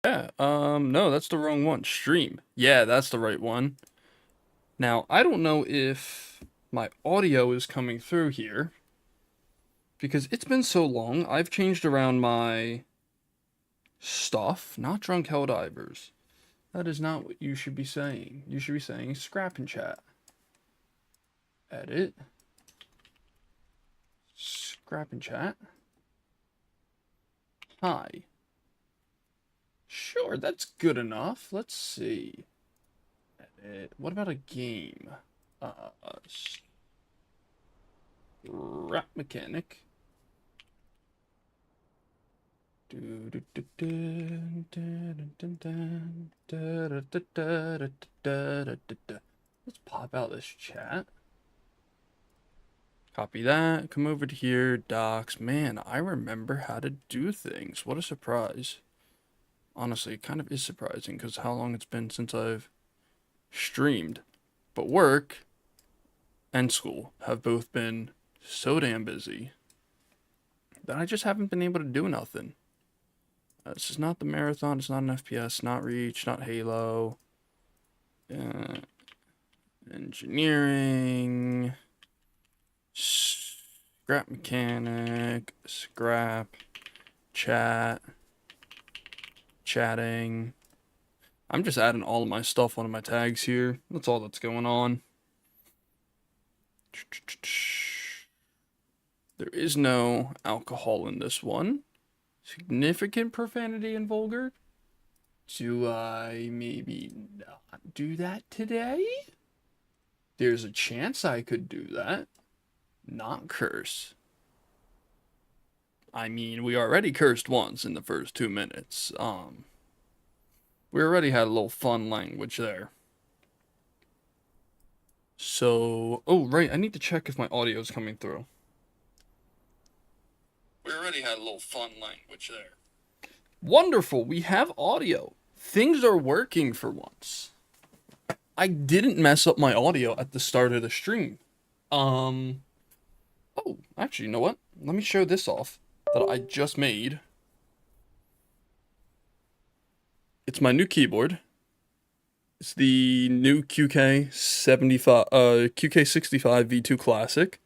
Yeah, no, that's the wrong one. Stream. Yeah, that's the right one. Now, I don't know if my audio is coming through here because it's been so long. I've changed around my stuff, not drunk Helldivers. That is not what you should be saying. You should be saying scrap and chat. Edit. Scrap and chat. Hi. Sure, that's good enough. Let's see. Edit. What about a game? Uh, Scrap mechanic. Let's pop out this chat. Copy that. Come over to here. Docs. Man, I remember how to do things. What a surprise. Honestly, it kind of is surprising because how long it's been since I've streamed. But work and school have both been so damn busy that I just haven't been able to do nothing. This is not the marathon. It's not an FPS. Not Reach. Not Halo. Engineering. Scrap mechanic. Scrap. Chat. Chatting. I'm just adding all of my stuff onto my tags here. That's all that's going on. There is no alcohol in this one. Significant profanity and vulgar. Do I maybe not do that today? There's a chance I could do that. Not curse. I mean, we already cursed once in the first 2 minutes. We already had a little fun language there. So, oh right, I need to check if my audio is coming through. We already had a little fun language there. Wonderful, we have audio. Things are working for once. I didn't mess up my audio at the start of the stream. Oh, actually, you know what? Let me show this off that I just made. It's my new keyboard. It's the new QK65 V2 Classic.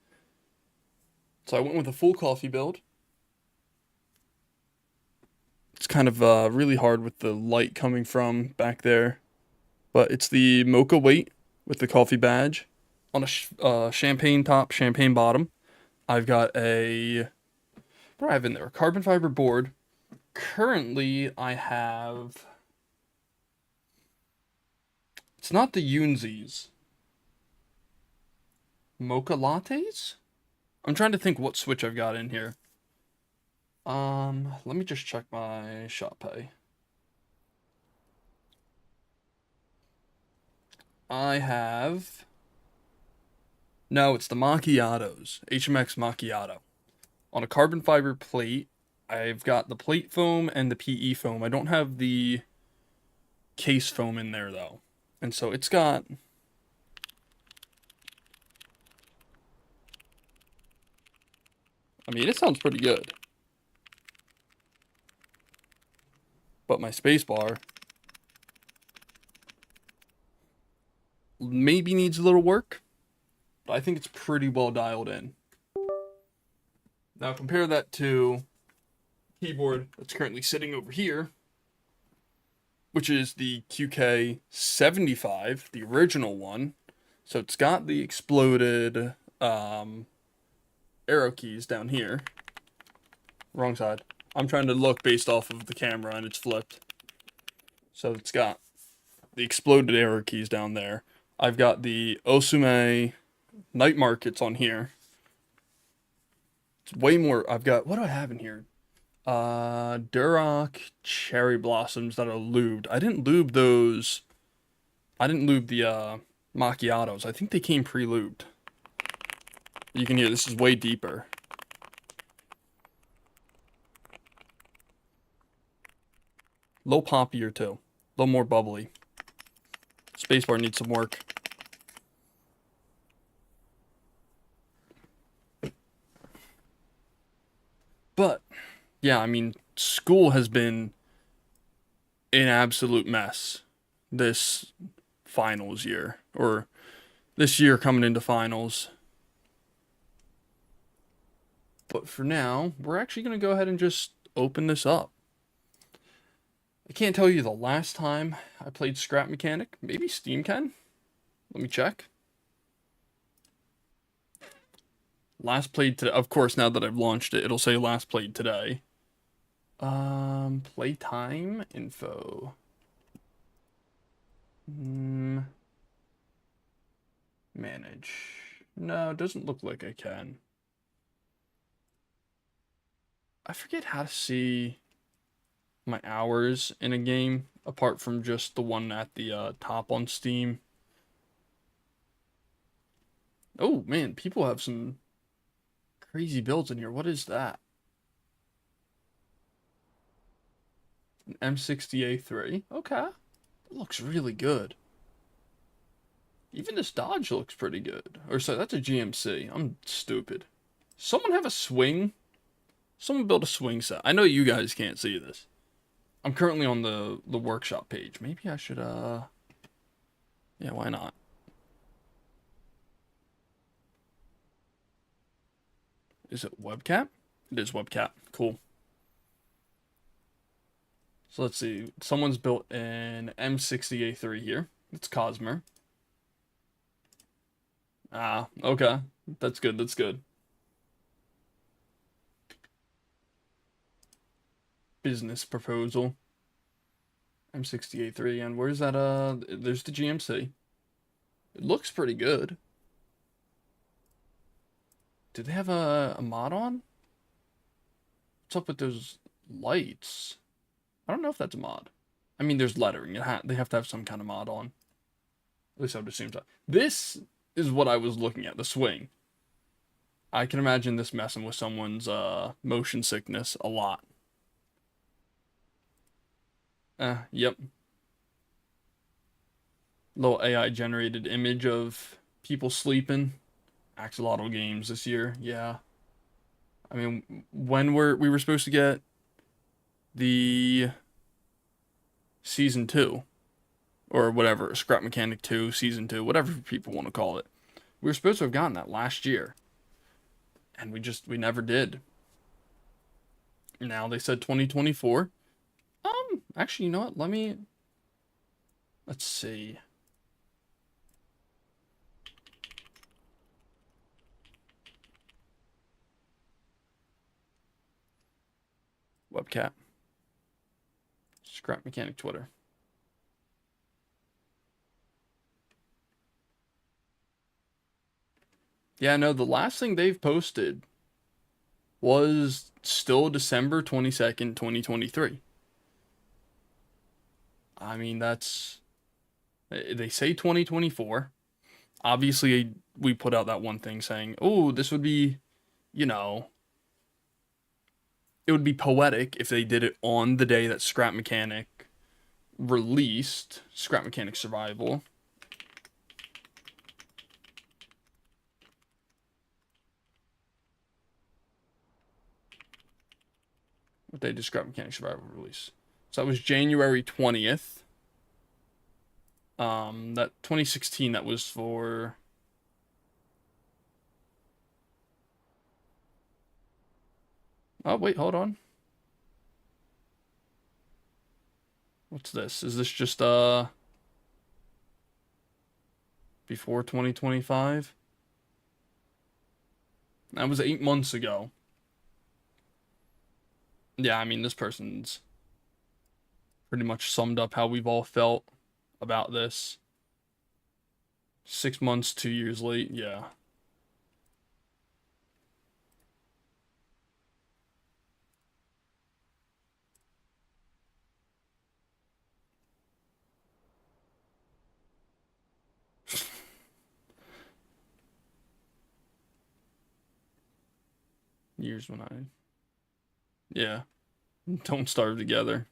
So I went with a full coffee build. It's kind of really hard with the light coming from back there. But it's the Mocha weight with the coffee badge on a champagne top, champagne bottom. I've got a, what do I have in there? A carbon fiber board. Currently, I have, it's not the Yunzis. Mocha lattes? I'm trying to think what switch I've got in here. Let me just check my shop pay. I have, no, it's the macchiatos, HMX macchiato. On a carbon fiber plate, I've got the plate foam and the PE foam. I don't have the case foam in there though. And so it's got, I mean, it sounds pretty good. But my spacebar maybe needs a little work, but I think it's pretty well dialed in. Now compare that to the keyboard that's currently sitting over here, which is the QK75, the original one. So it's got the exploded arrow keys down here. Wrong side. I'm trying to look based off of the camera and it's flipped. So it's got the exploded arrow keys down there. I've got the Osume night markets on here. It's way more. I've got, what do I have in here? Duroc cherry blossoms that are lubed. I didn't lube those. I didn't lube the macchiatos. I think they came pre-lubed. You can hear this is way deeper. Low poppier too. A little more bubbly. Spacebar needs some work. But yeah, I mean, school has been an absolute mess this finals year, or this year coming into finals. But for now, we're actually going to go ahead and just open this up. I can't tell you the last time I played Scrap Mechanic. Maybe Steam can? Let me check. Last played today. Of course, now that I've launched it, it'll say last played today. Playtime info. Manage. No, it doesn't look like I can. I forget how to see my hours in a game apart from just the one at the top on Steam. Oh man, people have some crazy builds in here. What is that? An M60A3. Okay. That looks really good. Even this Dodge looks pretty good. Or so that's a GMC. I'm stupid. Someone have a swing? Someone build a swing set. I know you guys can't see this. I'm currently on the workshop page. Maybe I should yeah, why not? Is it webcam? It is webcam. Cool. So let's see. Someone's built an M60A3 here. It's Cosmer. Ah, okay. That's good. That's good. Business proposal. M60A3. And where's that? There's the GMC. It looks pretty good. Did they have a mod on? What's up with those lights? I don't know if that's a mod. I mean, there's lettering. They have to have some kind of mod on. At least I would assume so. This is what I was looking at, the swing. I can imagine this messing with someone's motion sickness a lot. Yep. Little AI generated image of people sleeping. Axolotl games this year, yeah. I mean, when we were supposed to get the season 2 or whatever, Scrap Mechanic 2, season 2, whatever people want to call it. We were supposed to have gotten that last year. And we never did. Now they said 2024. Actually, you know what? Let's see. Webcat. Scrap Mechanic Twitter. Yeah, no, the last thing they've posted was still December 22nd, 2023. I mean, they say 2024. Obviously, we put out that one thing saying, oh, this would be, you know, it would be poetic if they did it on the day that Scrap Mechanic released Scrap Mechanic Survival. What day did Scrap Mechanic Survival release? So that was January 20th. That 2016, that was for... Oh, wait, hold on. What's this? Is this just, before 2025? That was 8 months ago. Yeah, I mean, this person's pretty much summed up how we've all felt about this. 6 months, 2 years late, yeah. Years when I... Yeah. Don't starve together.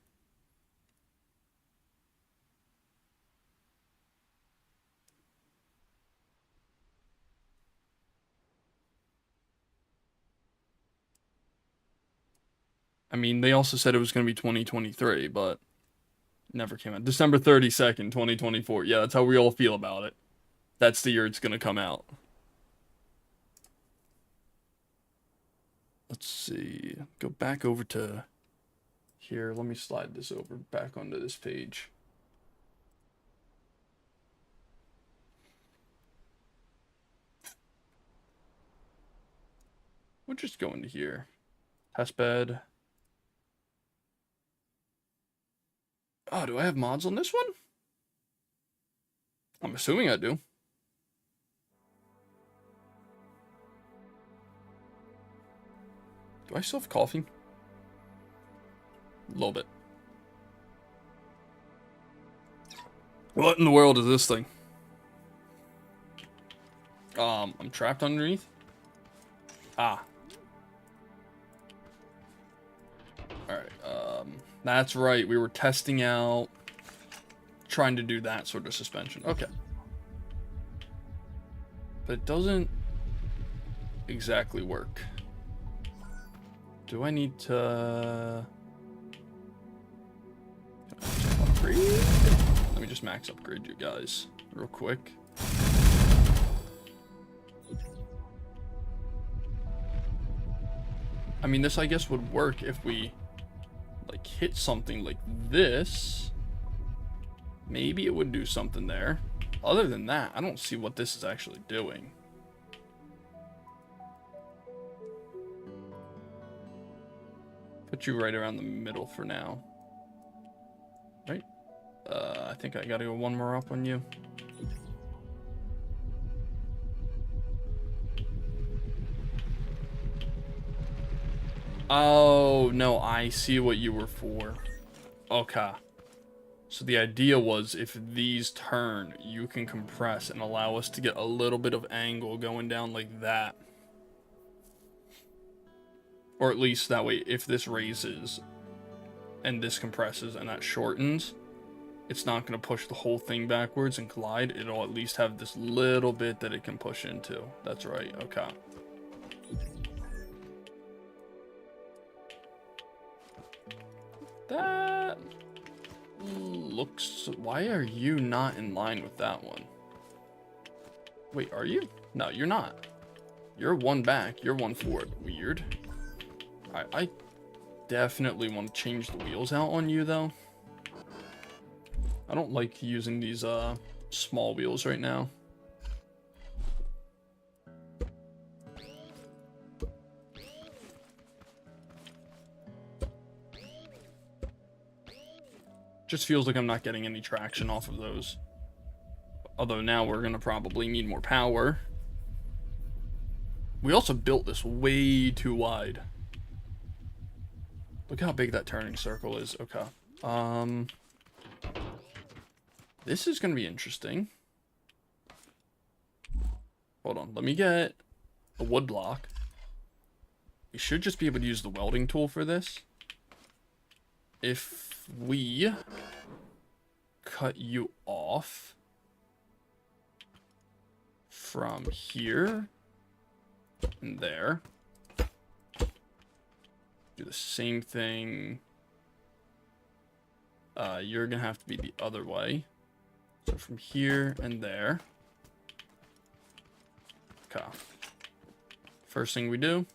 I mean, they also said it was going to be 2023, but Never came out. December 32nd, 2024. Yeah, that's how we all feel about it. That's the year it's gonna come out. Let's see. Go back over to here. Let me slide this over back onto this page. We'll just go into here. Testbed. Oh, do I have mods on this one? I'm assuming I do. Do I still have coffee? A little bit. What in the world is this thing? I'm trapped underneath? Ah. Alright, that's right. We were testing out, trying to do that sort of suspension. Okay. But it doesn't exactly work. Do I need to... upgrade? Let me just max upgrade you guys real quick. I mean, this I guess would work if we like hit something like this. Maybe it would do something there. Other than that, I don't see what this is actually doing. Put you right around the middle for now. Right? I think I gotta go one more up on you. Oh, no, I see what you were for. Okay. So the idea was if these turn, you can compress and allow us to get a little bit of angle going down like that. Or at least that way, if this raises and this compresses and that shortens, it's not going to push the whole thing backwards and collide. It'll at least have this little bit that it can push into. That's right. Okay. That looks... Why are you not in line with that one? Wait, are you? No, you're not. You're one back. You're one forward. Weird. I definitely want to change the wheels out on you, though. I don't like using these small wheels right now. Just feels like I'm not getting any traction off of those. Although now we're going to probably need more power. We also built this way too wide. Look how big that turning circle is. Okay. This is going to be interesting. Hold on. Let me get a wood block. We should just be able to use the welding tool for this. If we cut you off from here and there, do the same thing. You're gonna have to be the other way. So from here and there. Okay. First thing we do,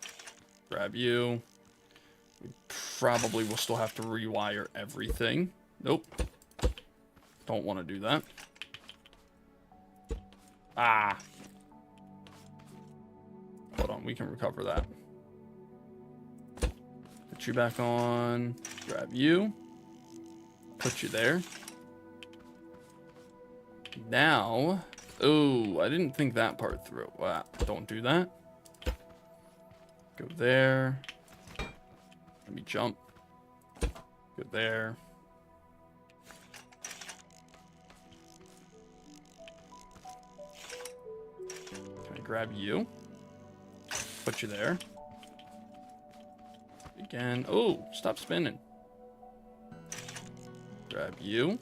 grab you. We probably will still have to rewire everything. Nope. Don't want to do that. Ah. Hold on, we can recover that. Put you back on. Grab you. Put you there. Now. Oh, I didn't think that part through. Wow, don't do that. Go there. Let me jump. Go there. Can I grab you? Put you there. Again. Oh, stop spinning. Grab you.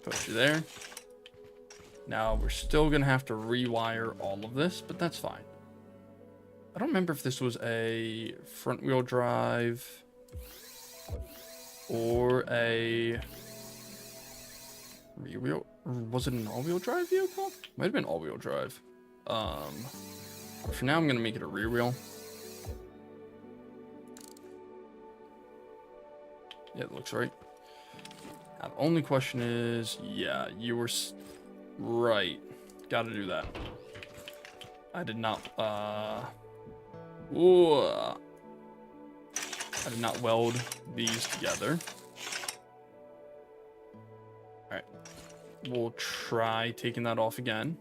Put you there. Now we're still going to have to rewire all of this, but that's fine. I don't remember if this was a front wheel drive. or a rear wheel. Or was it an all-wheel drive vehicle? Might have been all-wheel drive. For now, I'm gonna make it a rear wheel. Yeah, it looks right. Now, the only question is, yeah, you were right. Gotta do that. I did not, ooh, I did not weld these together. Alright. We'll try taking that off again.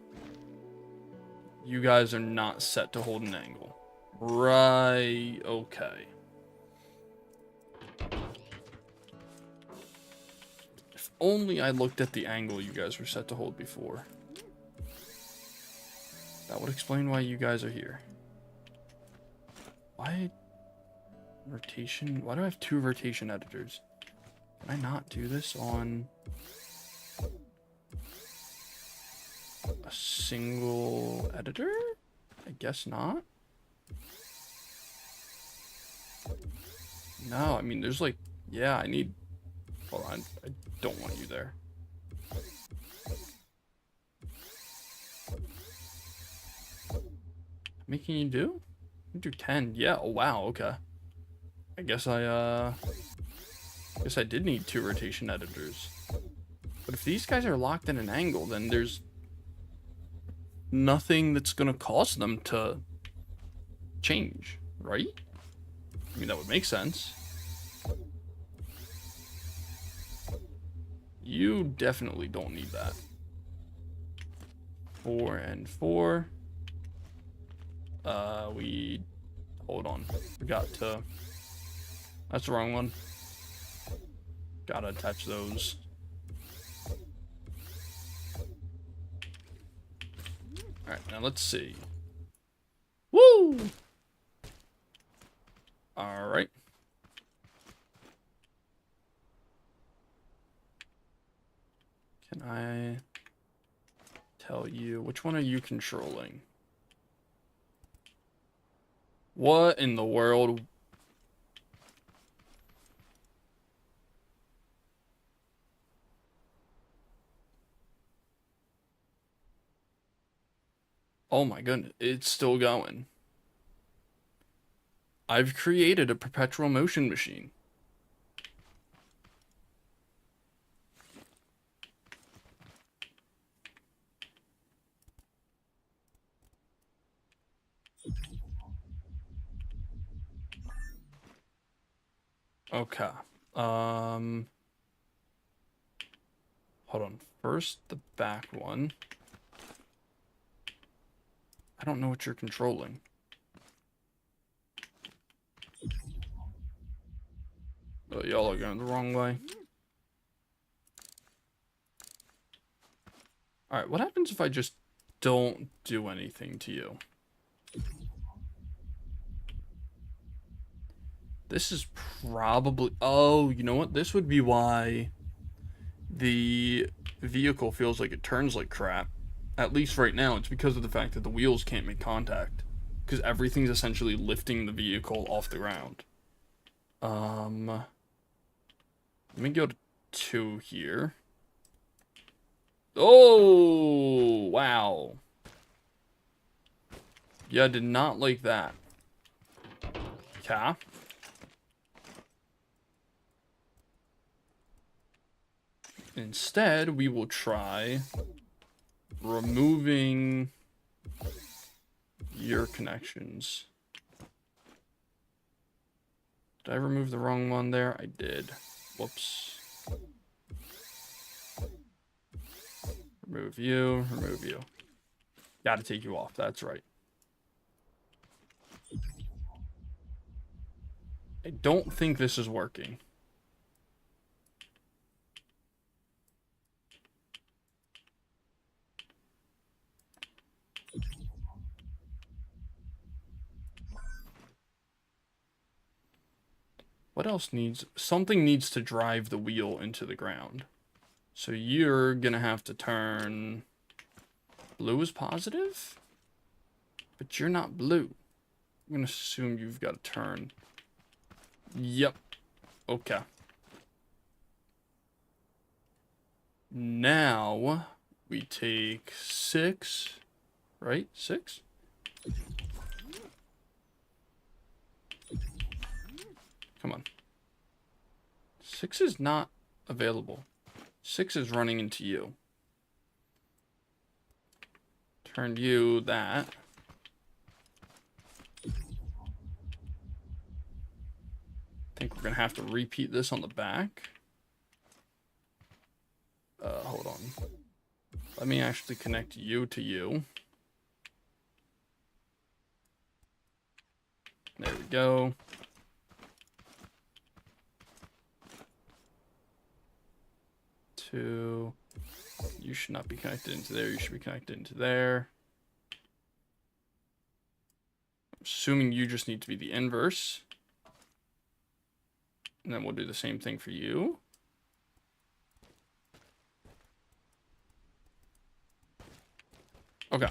You guys are not set to hold an angle. Right, okay. If only I looked at the angle you guys were set to hold before. That would explain why you guys are here. Why? Rotation? Why do I have 2 rotation editors? Can I not do this on a single editor? I guess not. No, I mean, there's like, yeah, I need, hold on, I don't want you there. Making you do? You do 10. Yeah, oh wow, okay. I guess I did need 2 rotation editors. But if these guys are locked in an angle, then there's nothing that's gonna cause them to change, right? I mean, that would make sense. You definitely don't need that. 4 and 4. Hold on. Forgot to, that's the wrong one. Gotta attach those. Alright, now let's see. Woo! Alright. Can I tell you, which one are you controlling? What in the world? Oh my goodness, it's still going. I've created a perpetual motion machine. Okay. Hold on. First, the back one. I don't know what you're controlling. Oh, y'all are going the wrong way. Alright, what happens if I just don't do anything to you? This is probably... Oh, you know what? This would be why the vehicle feels like it turns like crap. At least right now, it's because of the fact that the wheels can't make contact. Because everything's essentially lifting the vehicle off the ground. Let me go to 2 here. Oh, wow. Yeah, I did not like that. Okay. Instead, we will try removing your connections. Did I remove the wrong one there? I did. Whoops. Remove you, remove you. Gotta take you off, that's right. I don't think this is working. What else needs... Something needs to drive the wheel into the ground. So you're gonna have to turn... Blue is positive? But you're not blue. I'm gonna assume you've got to turn. Yep. Okay. Now we take 6, right? 6? Come on. 6 is not available. 6 is running into you. Turn you that. I think we're gonna have to repeat this on the back. Hold on. Let me actually connect you to you. There we go. You should not be connected into there. You should be connected into there. I'm assuming you just need to be the inverse. And then we'll do the same thing for you. Okay.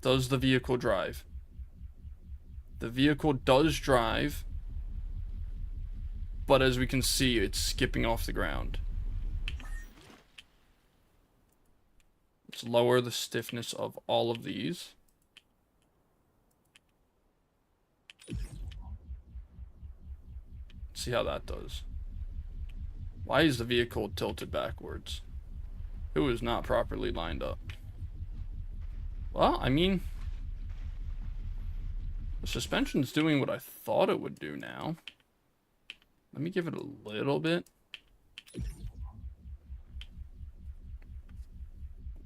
Does the vehicle drive? The vehicle does drive. But as we can see, it's skipping off the ground. Let's lower the stiffness of all of these. See how that does. Why is the vehicle tilted backwards? It was not properly lined up. Well, I mean, the suspension's doing what I thought it would do now. Let me give it a little bit.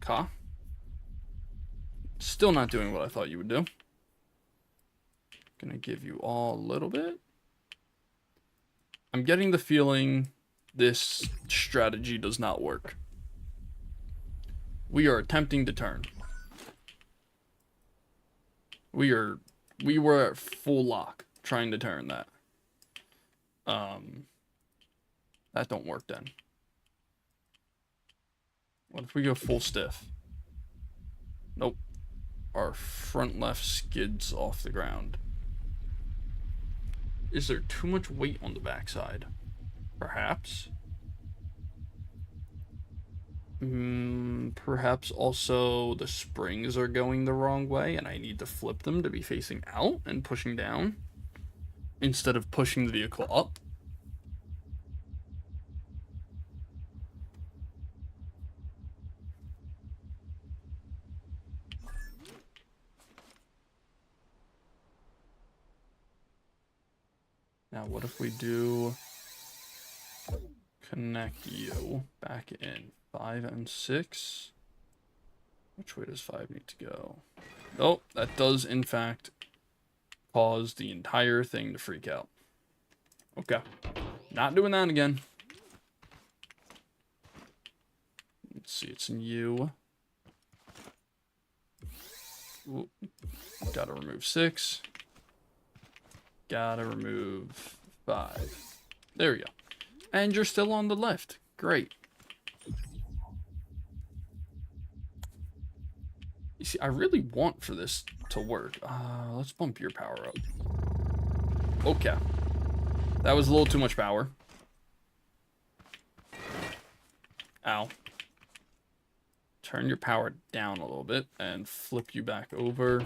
Okay. Still not doing what I thought you would do. Gonna give you all a little bit. I'm getting the feeling this strategy does not work. We are attempting to turn. We were at full lock trying to turn that. That don't work then. What if we go full stiff? Nope. Our front left skids off the ground. Is there too much weight on the backside? Perhaps. Perhaps also the springs are going the wrong way and I need to flip them to be facing out and pushing down instead of pushing the vehicle up. Now, what if we do connect you back in 5 and 6? Which way does 5 need to go? Oh, that does in fact cause the entire thing to freak out. Okay, not doing that again. Let's see, it's in you. Ooh, gotta remove 6. Gotta remove 5. There we go. And you're still on the left. Great. You see, I really want for this to work. Let's bump your power up. Okay. That was a little too much power. Ow. Turn your power down a little bit and flip you back over.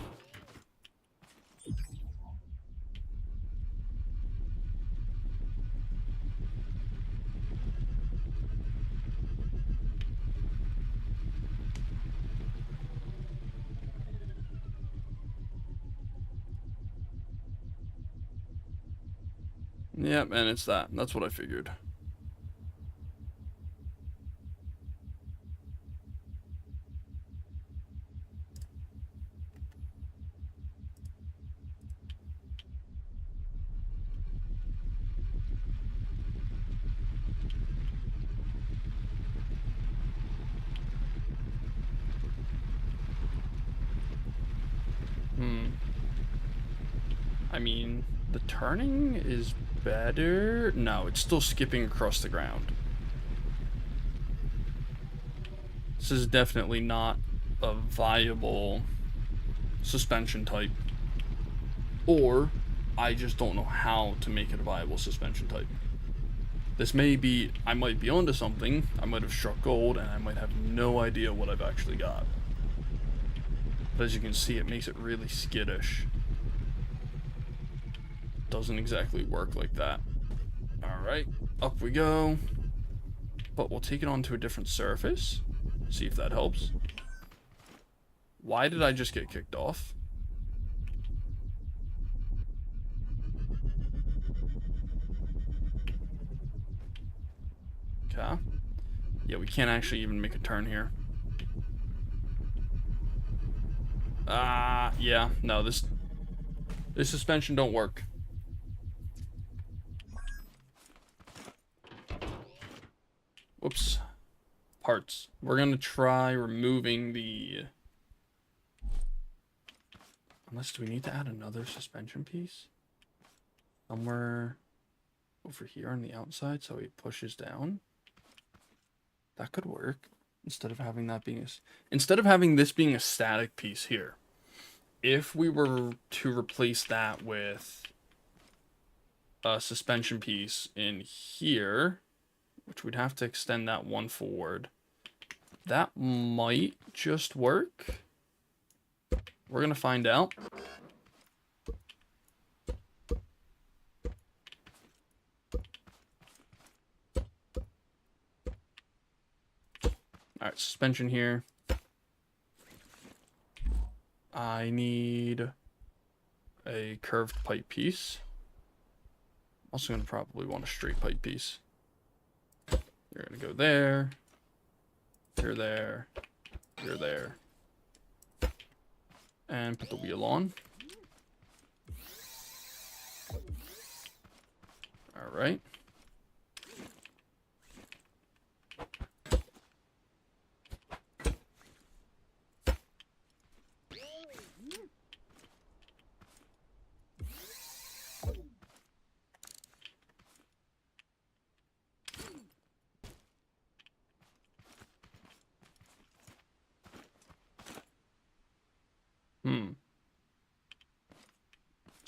Yep, and it's that. That's what I figured. I mean, the turning is better. No, it's still skipping across the ground. This is definitely not a viable suspension type. Or I just don't know how to make it a viable suspension type. This may be, I might be onto something, I might have struck gold, and I might have no idea what I've actually got. But as you can see, it makes it really skittish. Doesn't exactly work like that. Alright, up we go. But we'll take it onto a different surface. See if that helps. Why did I just get kicked off? Okay. Yeah, we can't actually even make a turn here. Yeah, no, this suspension don't work. Whoops. Parts. We're gonna try removing the... Unless, do we need to add another suspension piece? Somewhere over here on the outside so he pushes down? That could work. Instead of having that being a... Instead of having this being a static piece here. If we were to replace that with a suspension piece in here, which we'd have to extend that one forward, that might just work. We're gonna find out. Alright, suspension here. I need a curved pipe piece. Also gonna probably want a straight pipe piece. You're gonna go there. You're there. You're there. And put the wheel on. Alright.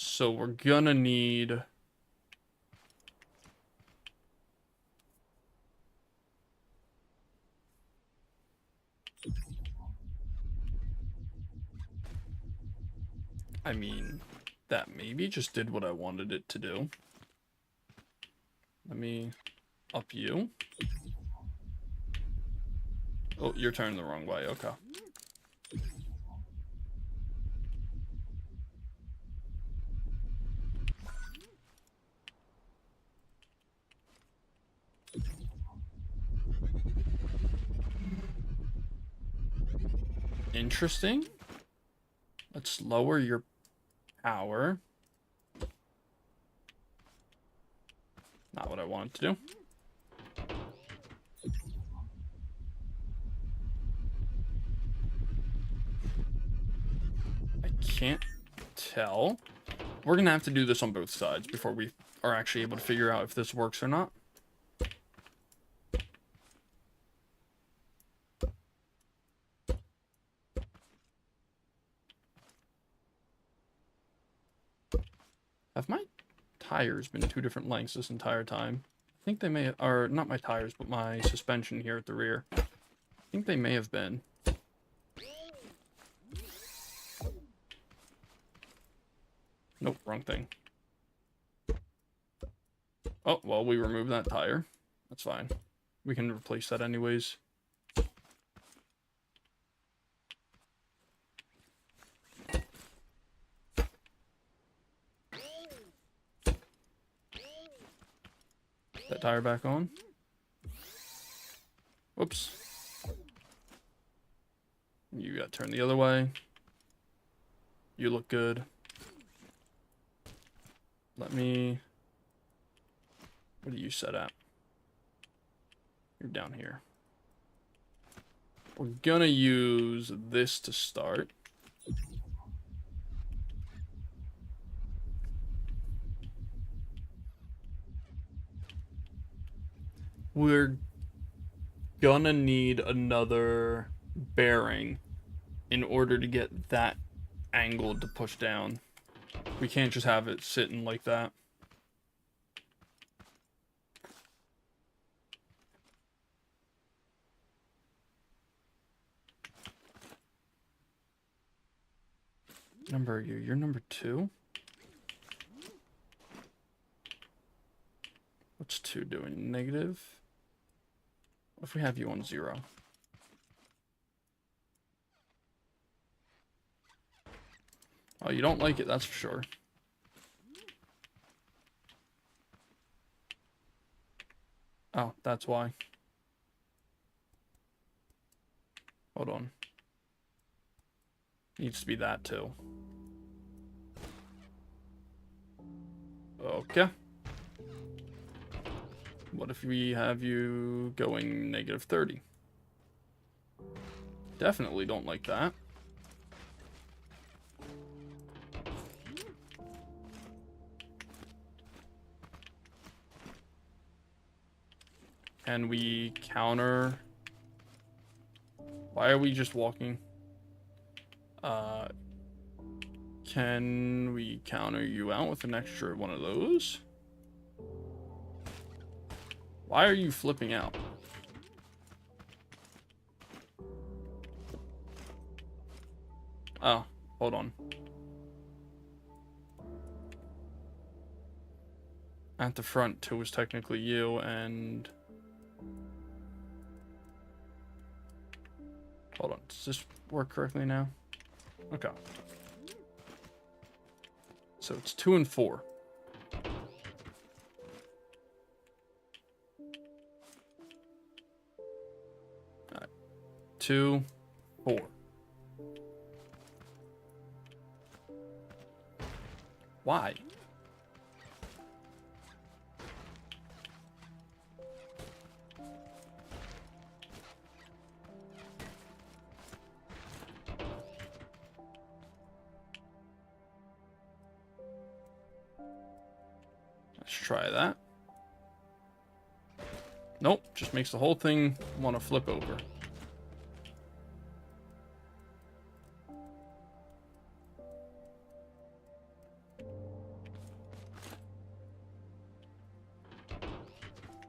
So we're gonna need... I mean, that maybe just did what I wanted it to do. Let me up you. Oh, you're turning the wrong way. Okay. Interesting. Let's lower your power. Not what I wanted to do. I can't tell. We're gonna have to do this on both sides before we are actually able to figure out if this works or not. Have my tires been two different lengths this entire time? I think they may, or not my tires, but my suspension here at the rear. I think they may have been. Nope, wrong thing. Oh, well, we removed that tire. That's fine. We can replace that anyways. That tire back on. Whoops. You got turned the other way. You look good. Let me... What are you set at? You're down here. We're gonna use this to start. We're gonna need another bearing in order to get that angled to push down. We can't just have it sitting like that. number are you? You're number 2? What's 2 doing? Negative? What if we have you on 0? Oh, you don't like it, that's for sure. Oh, that's why. Hold on. Needs to be that too. Okay. What if we have you going negative 30? Definitely don't like that. Can we counter? Why are we just walking? Can we counter you out with an extra one of those? Why are you flipping out? Oh, hold on. At the front, 2 was technically you, and... Hold on, does this work correctly now? Okay. So it's 2 and 4. Alright. 2, 4. Why? Let's try that. Nope, just makes the whole thing want to flip over.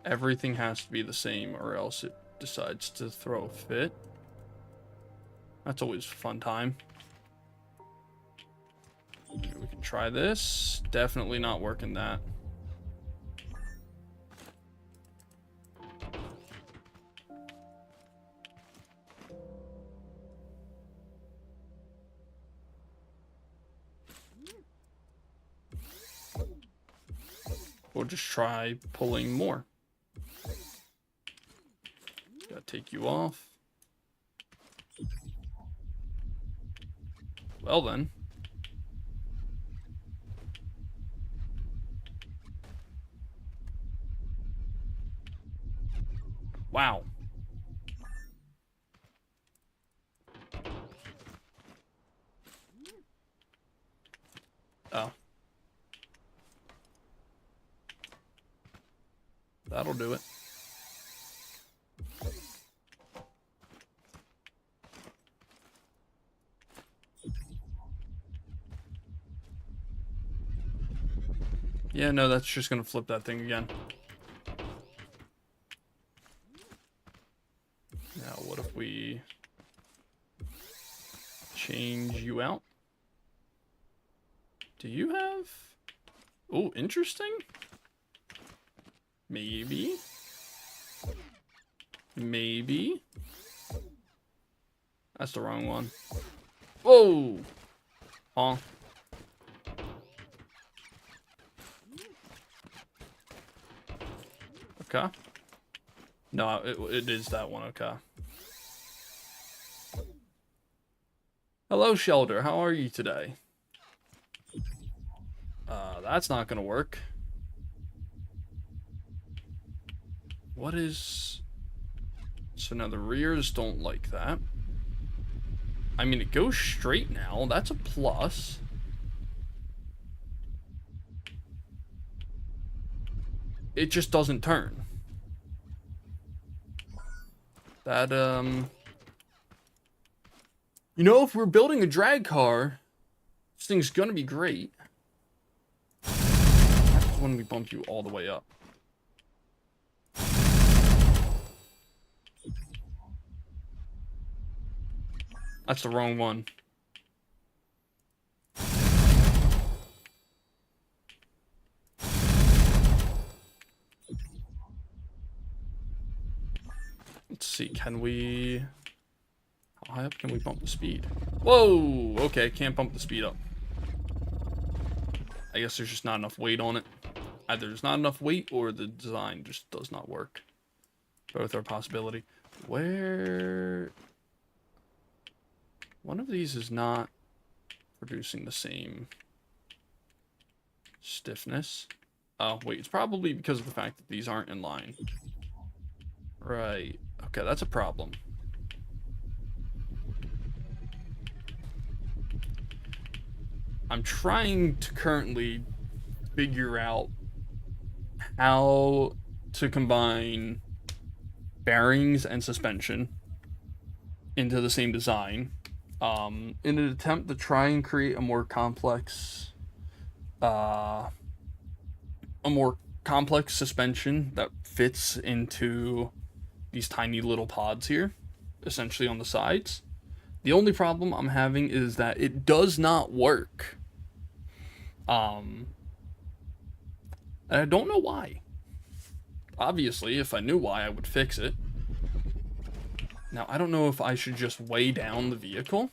Everything has to be the same or else it decides to throw a fit. That's always a fun time. Okay, we can try this. Definitely not working that. We'll just try pulling more. Gotta take you off. Well then. Wow. Oh. That'll do it. Yeah, no, that's just gonna flip that thing again. Now, what if we change you out? Do you have... Oh, interesting. Maybe. Maybe. That's the wrong one. Whoa! Huh? Okay. No, it is that one, okay. Hello, Shelter. How are you today? That's not gonna work. What is... So now the rears don't like that. I mean, it goes straight now. That's a plus. It just doesn't turn. That, You know, if we're building a drag car, this thing's gonna be great. That's when we bump you all the way up. That's the wrong one. Can we... How high up can we bump the speed? Whoa! Okay, can't bump the speed up. I guess there's just not enough weight on it. Either there's not enough weight or the design just does not work. Both are a possibility. Where... One of these is not producing the same stiffness. Oh, wait, it's probably because of the fact that these aren't in line. Right. Okay, that's a problem. I'm trying to currently figure out how to combine bearings and suspension into the same design in an attempt to try and create a more complex suspension that fits into these tiny little pods here, essentially on the sides. The only problem I'm having is that it does not work. And I don't know why. Obviously, if I knew why, I would fix it. Now, I don't know if I should just weigh down the vehicle,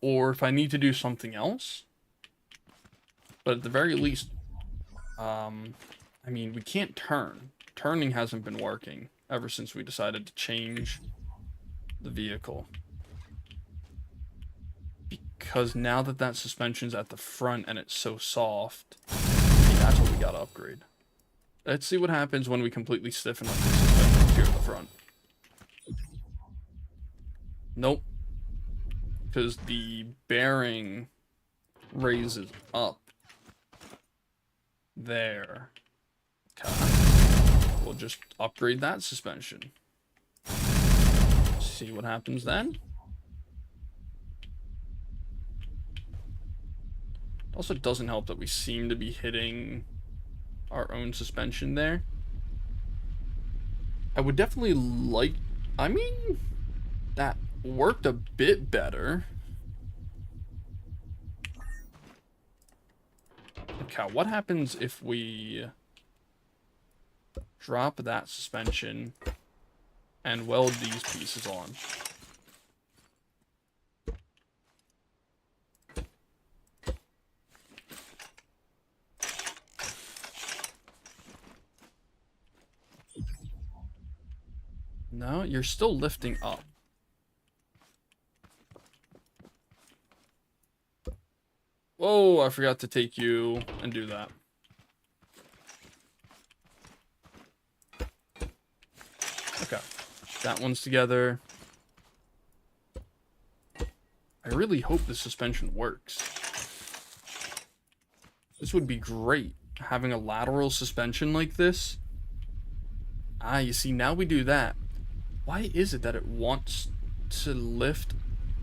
or if I need to do something else. But at the very least, I mean, we can't turn. Turning hasn't been working ever since we decided to change the vehicle. Because now that that suspension's at the front and it's so soft, that's what we gotta upgrade. Let's see what happens when we completely stiffen up the suspension here at the front. Nope. Because the bearing raises up. There. Okay. We'll just upgrade that suspension. See what happens then. Also, it doesn't help that we seem to be hitting our own suspension there. I would definitely like... I mean, that worked a bit better. Okay, what happens if we drop that suspension and weld these pieces on? No, you're still lifting up. Whoa, I forgot to take you and do that. Okay, that one's together. I really hope the suspension works. This would be great, having a lateral suspension like this. Ah, you see, now we do that. Why is it that it wants to lift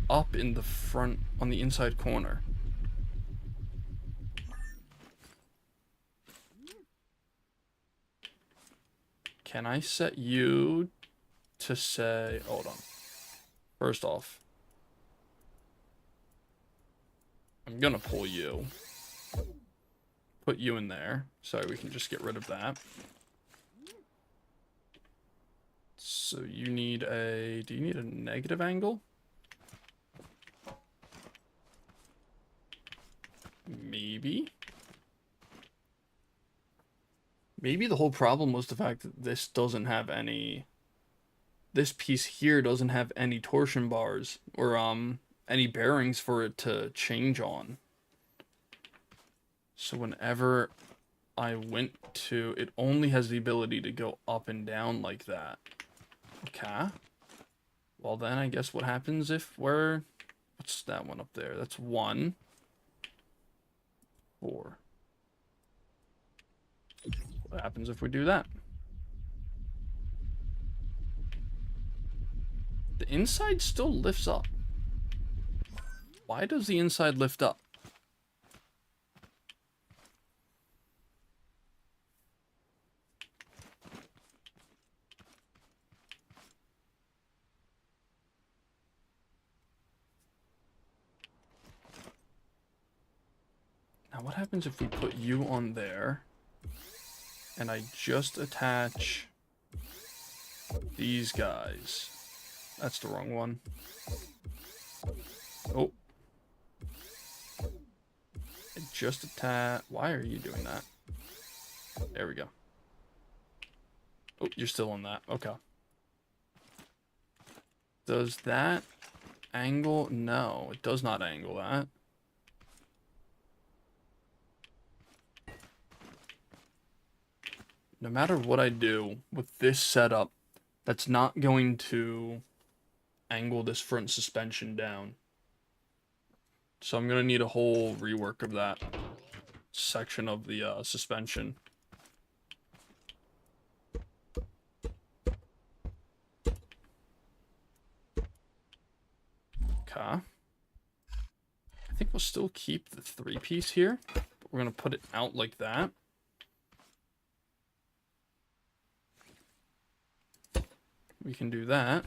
up in the front on the inside corner? Can I set you to say, hold on. First off, I'm gonna pull you. Put you in there. So we can just get rid of that. So you need a, do you need a negative angle? Maybe. Maybe the whole problem was the fact that this doesn't have any, this piece here doesn't have any torsion bars or any bearings for it to change on. So whenever I went to, it only has the ability to go up and down like that. Okay. Well then I guess what happens if we're, what's that one up there? That's 1, 4. What happens if we do that? The inside still lifts up. Why does the inside lift up? Now what happens if we put you on there and I just attach These guys. That's the wrong one. Oh. Just a tad. Why are you doing that? There we go. Oh, you're still on that. Okay. Does that angle? No, it does not angle that. No matter what I do with this setup, that's not going to angle this front suspension down. So I'm going to need a whole rework of that section of the suspension. Okay. I think we'll still keep the 3-piece here, but we're going to put it out like that. We can do that.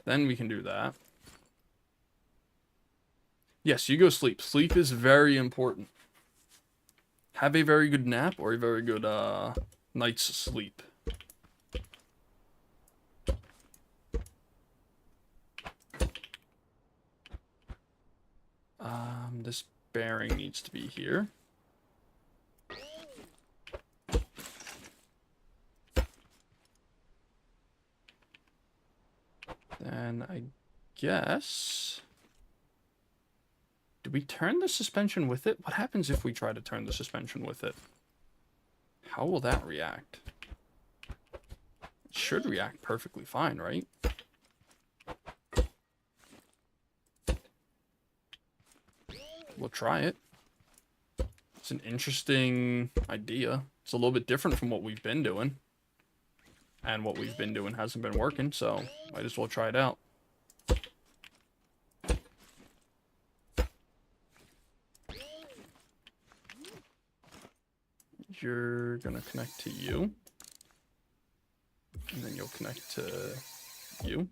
Then we can do that. Yes, you go sleep. Sleep is very important. Have a very good nap or a very good night's sleep. This bearing needs to be here. Then I guess... Do we turn the suspension with it? What happens if we try to turn the suspension with it? How will that react? It should react perfectly fine, right? We'll try it. It's an interesting idea. It's a little bit different from what we've been doing. And what we've been doing hasn't been working, so might as well try it out. You're gonna connect to you. And then you'll connect to you.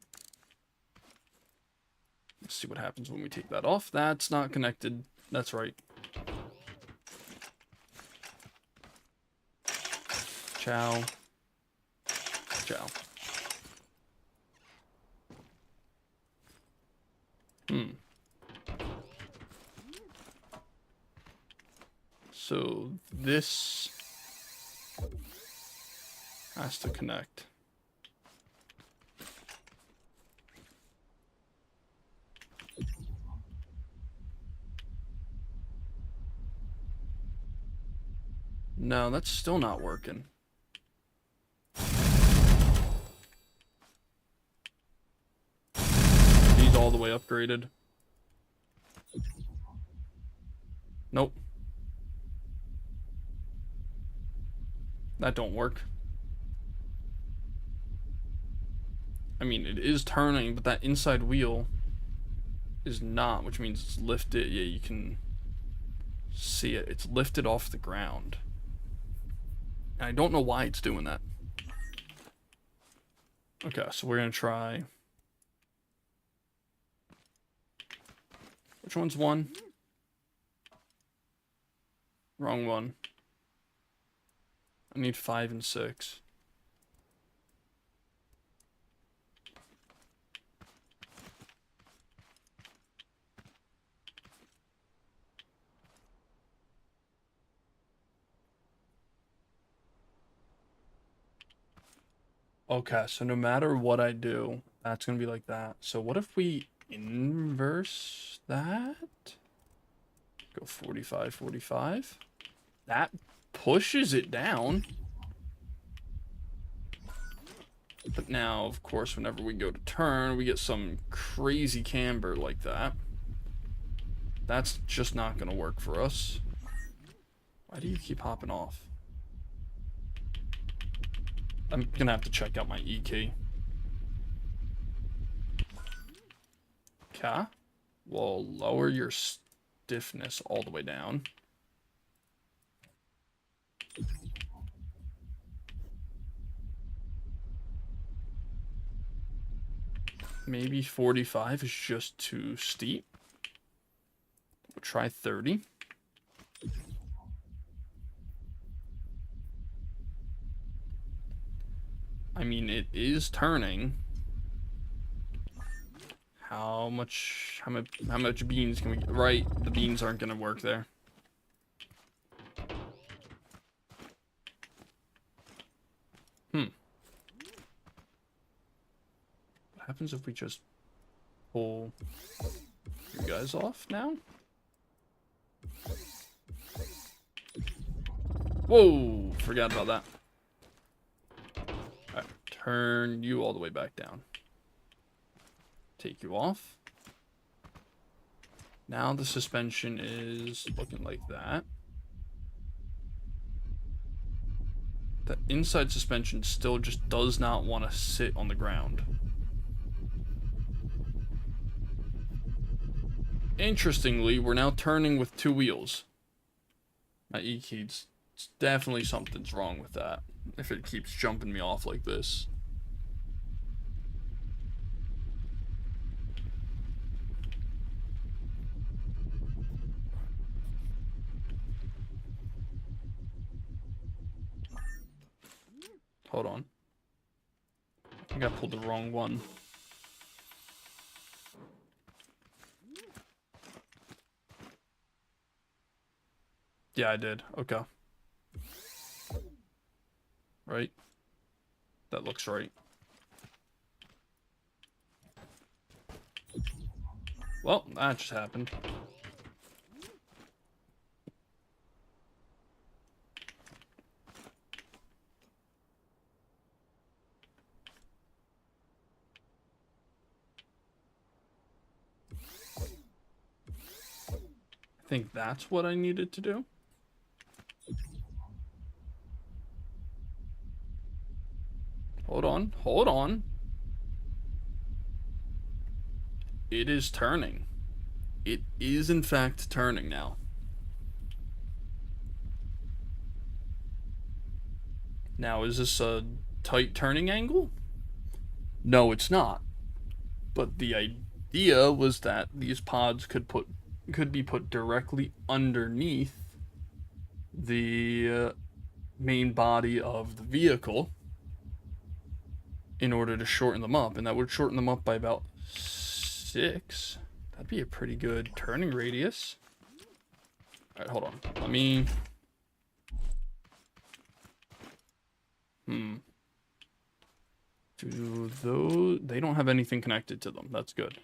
Let's see what happens when we take that off. That's not connected. That's right. Ciao. Ciao. So this has to connect. No, that's still not working. These all the way upgraded. Nope. That don't work. I mean, it is turning, but that inside wheel is not, which means it's lifted. Yeah, you can see it. It's lifted off the ground. And I don't know why it's doing that. Okay, so we're going to try... Which one's one? Wrong one. I need 5 and 6. Okay, so no matter what I do, that's going to be like that. So what if we inverse that? Go 45, 45. That pushes it down. But now, of course, whenever we go to turn, we get some crazy camber like that. That's just not going to work for us. Why do you keep hopping off? I'm going to have to check out my E key. Okay. We'll lower your stiffness all the way down. Maybe 45 is just too steep. We'll try 30. I mean, it is turning. How much beans can we get? Right, the beans aren't gonna work there. What happens if we just pull you guys off now? Whoa, forgot about that. Alright, turn you all the way back down. Take you off. Now the suspension is looking like that. The inside suspension still just does not want to sit on the ground. Interestingly, we're now turning with 2 wheels. My E-Keys, definitely something's wrong with that. If it keeps jumping me off like this. Hold on. I think I pulled the wrong one. Yeah, I did. Okay. Right? That looks right. Well, that just happened. I think that's what I needed to do. Hold on, hold on. It is turning. It is in fact turning now. Now, is this a tight turning angle? No, it's not. But the idea was that these pods could be put directly underneath the main body of the vehicle in order to shorten them up, and that would shorten them up by about 6. That'd be a pretty good turning radius. All right, hold on. Let me... Do those... They don't have anything connected to them. That's good.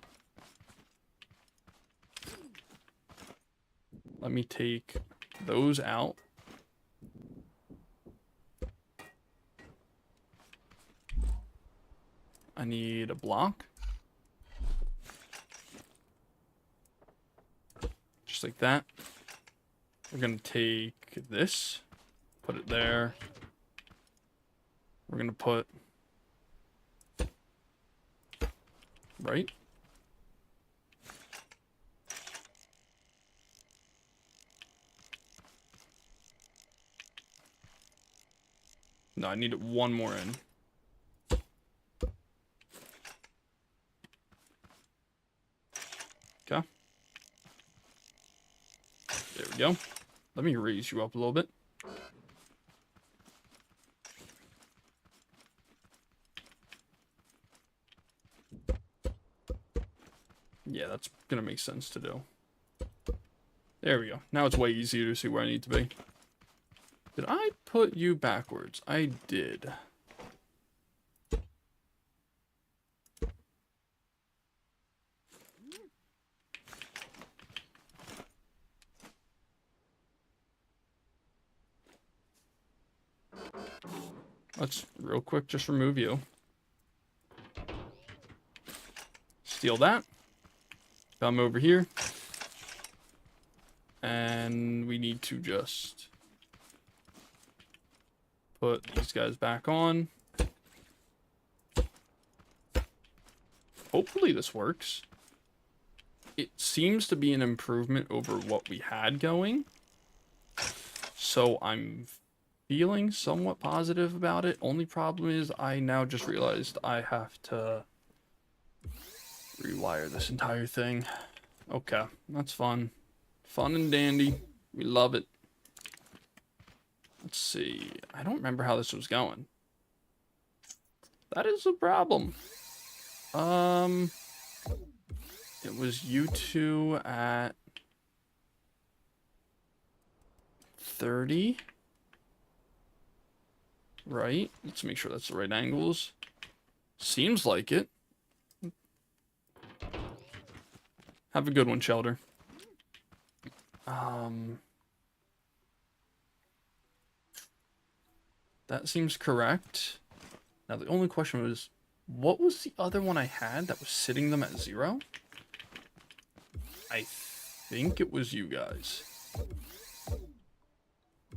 Let me take those out. I need a block. Just like that. We're going to take this, put it there. We're going to put... Right? No, I need one more in. Okay. There we go. Let me raise you up a little bit. Yeah, that's gonna make sense to do. There we go. Now it's way easier to see where I need to be. Did I put you backwards? I did. Let's real quick just remove you. Steal that. Come over here. And we need to just put these guys back on. Hopefully this works. It seems to be an improvement over what we had going. So I'm feeling somewhat positive about it. Only problem is I now just realized I have to rewire this entire thing. Okay, that's fun. Fun and dandy. We love it. Let's see. I don't remember how this was going. That is a problem. It was you two at 30. Right? Let's make sure that's the right angles. Seems like it. Have a good one, Shelter. That seems correct. Now, the only question was, what was the other one I had that was sitting them at 0? I think it was you guys.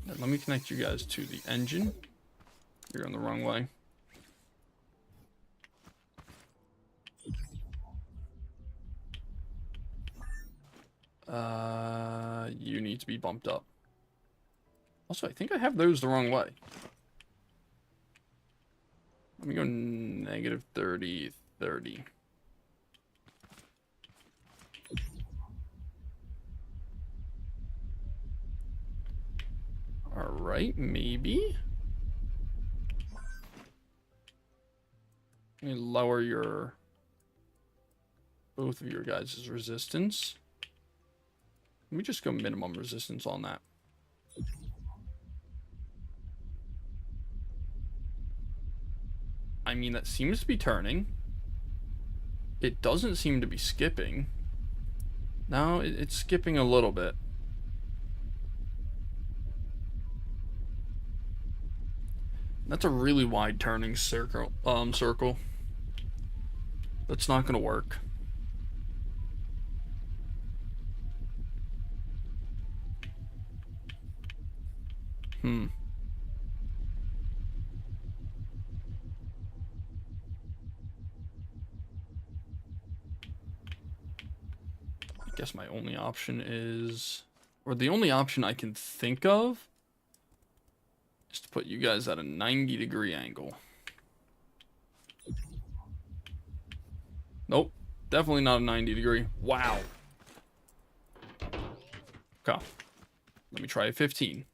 Now, let me connect you guys to the engine. You're going the wrong way. You need to be bumped up. Also, I think I have those the wrong way. Let me go negative 30, 30. Alright, maybe. Let me lower your... both of your guys' resistance. Let me just go minimum resistance on that. I mean, that seems to be turning. It doesn't seem to be skipping. No, it's skipping a little bit. That's a really wide turning circle. That's not gonna work. I guess my only option is, or the only option I can think of, is to put you guys at a 90-degree angle. Nope, definitely not a 90-degree. Wow. Okay. Let me try a 15.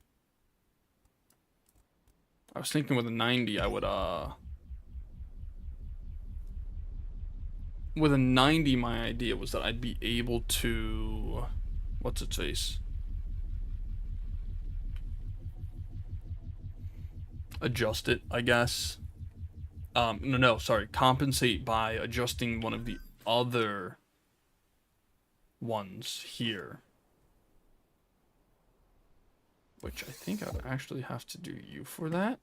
I was thinking with a 90, I would, with a 90, my idea was that I'd be able to... What's its face? Adjust it, I guess. No, sorry. Compensate by adjusting one of the other ones here. Which I think I would actually have to do you for that.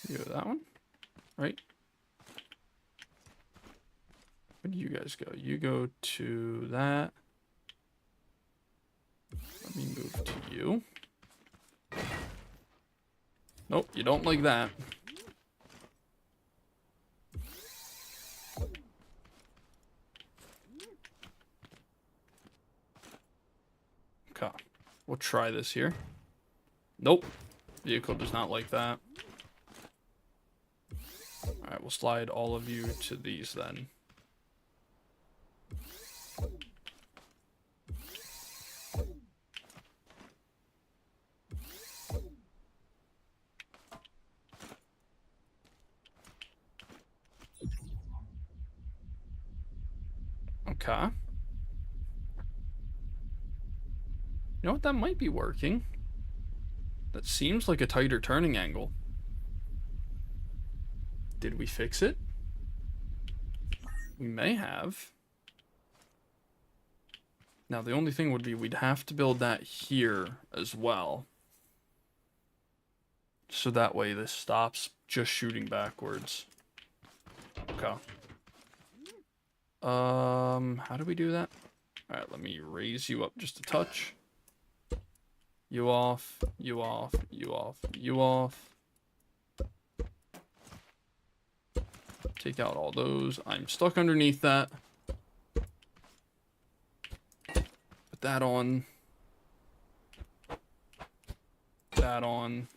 You go that one, right? Where do you guys go? You go to that. Let me move to you. Nope, you don't like that. Okay, we'll try this here. Nope, vehicle does not like that. Alright, we'll slide all of you to these then. Okay. You know what? That might be working. That seems like a tighter turning angle. Did we fix it? We may have. Now, the only thing would be we'd have to build that here as well. So that way this stops just shooting backwards. Okay. How do we do that? Alright, let me raise you up just a touch. You off, you off, you off, you off. Take out all those. I'm stuck underneath that. Put that on. That on.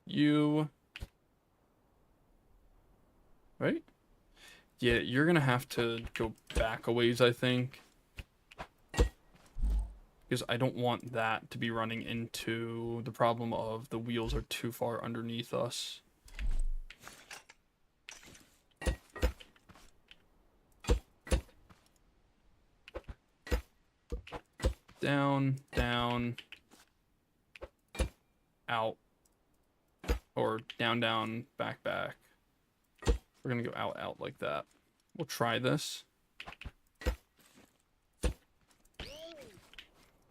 You. Right? Yeah, you're gonna have to go back a ways, I think. Because I don't want that to be running into the problem of the wheels are too far underneath us. Down, down, out, or down, down, back, back. We're gonna go out, out like that. We'll try this.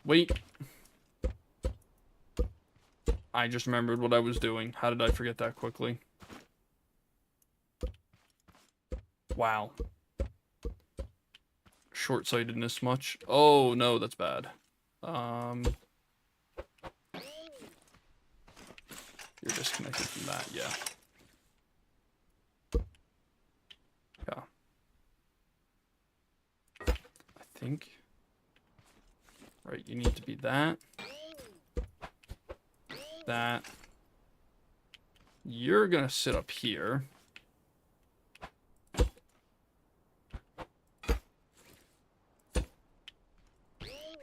Wait. I just remembered what I was doing. How did I forget that quickly? Wow. Short-sightedness much? Oh, no, that's bad. You're disconnected from that, yeah. Yeah. I think... Right, you need to be that. That. You're gonna sit up here.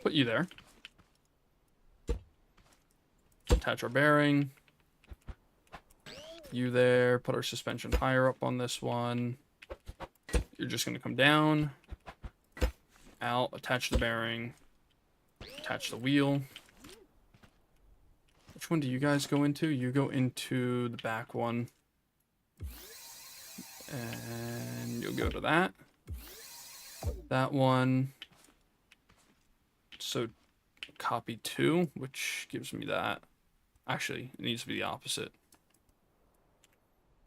Put you there. Attach our bearing. You there. Put our suspension higher up on this one. You're just gonna come down. Out. Attach the bearing. Attach the wheel. Which one do you guys go into? You go into the back one. And you'll go to that. That one. So copy 2, which gives me that. Actually, it needs to be the opposite.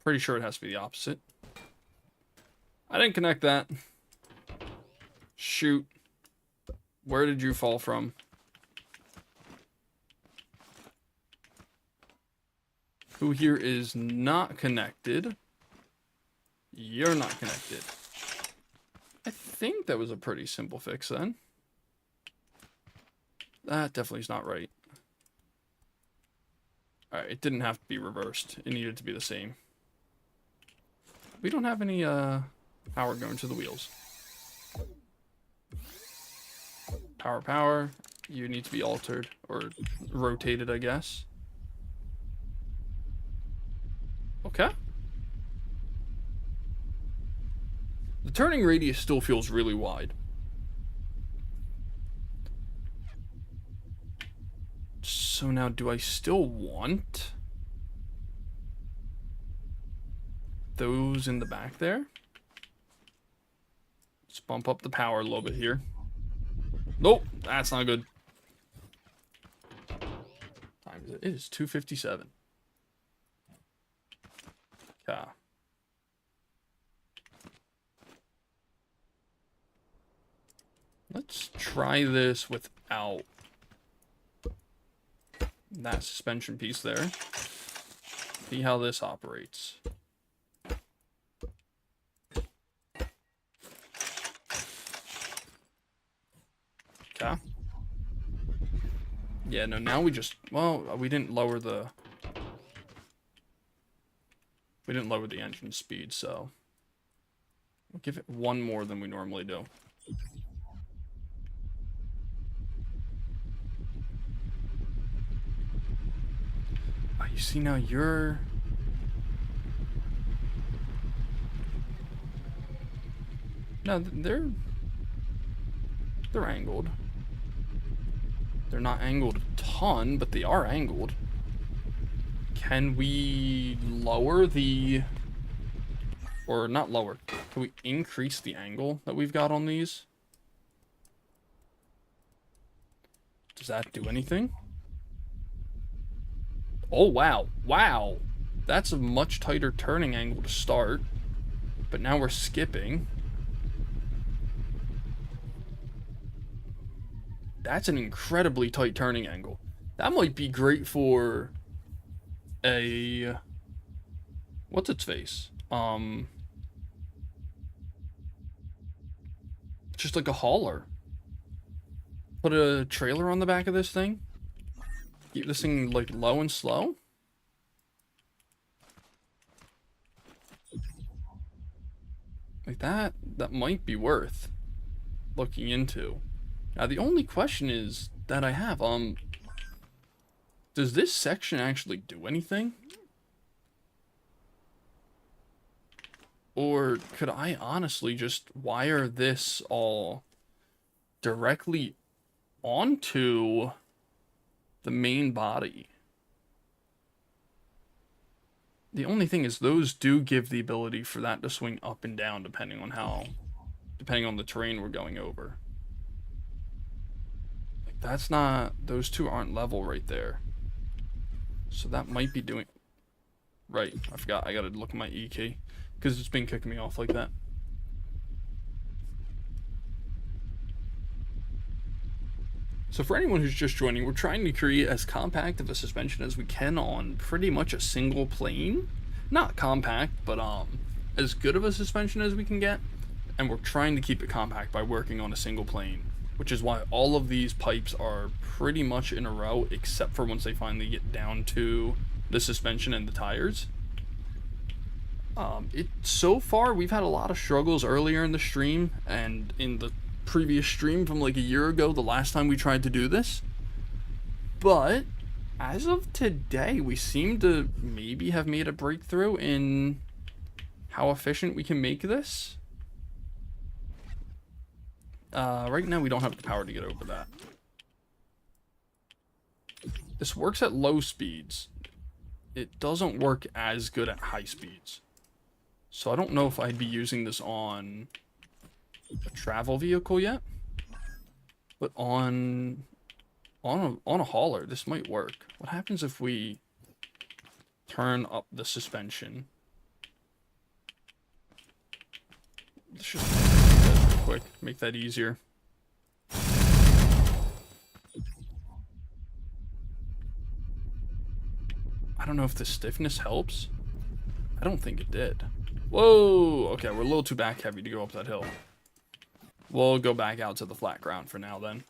Pretty sure it has to be the opposite. I didn't connect that. Shoot. Where did you fall from? Who here is not connected? You're not connected. I think that was a pretty simple fix then. That definitely is not right. Alright, it didn't have to be reversed. It needed to be the same. We don't have any power going to the wheels. Power. You need to be altered or rotated, I guess. Okay. The turning radius still feels really wide. So now, do I still want those in the back there? Let's bump up the power a little bit here. Nope, that's not good. Time is it? It is 2:57. Yeah. Let's try this without that suspension piece there. See how this operates. Okay. Yeah, no, now we just, well, we didn't lower the engine speed, so we'll give it one more than we normally do. Oh, you see now you're... No, they're angled. They're not angled a ton, but they are angled. Can we lower the... Or not lower. Can we increase the angle that we've got on these? Does that do anything? Oh, wow. Wow. That's a much tighter turning angle to start. But now we're skipping. That's an incredibly tight turning angle. That might be great for a... What's its face? Just like a hauler. Put a trailer on the back of this thing. Keep this thing like low and slow. Like that might be worth looking into. Now the only question is that I have, does this section actually do anything? Or could I honestly just wire this all directly onto the main body? The only thing is those do give the ability for that to swing up and down depending on the terrain we're going over. Like that's not, those two aren't level right there. So that might be doing, right, I forgot, I gotta look at my E key because it's been kicking me off like that. So for anyone who's just joining, we're trying to create as compact of a suspension as we can on pretty much a single plane. Not compact, but as good of a suspension as we can get. And we're trying to keep it compact by working on a single plane, which is why all of these pipes are pretty much in a row, except for once they finally get down to the suspension and the tires. So far we've had a lot of struggles earlier in the stream and in the previous stream from like a year ago, the last time we tried to do this. But as of today, we seem to maybe have made a breakthrough in how efficient we can make this. Right now we don't have the power to get over that. This works at low speeds. It doesn't work as good at high speeds. So I don't know if I'd be using this on a travel vehicle yet, but on a hauler this might work. What happens if we turn up the suspension? Let's just do that real quick, make that easier. I don't know if the stiffness helps. I don't think it did. Whoa, okay, we're a little too back heavy to go up that hill. We'll go back out to the flat ground for now then.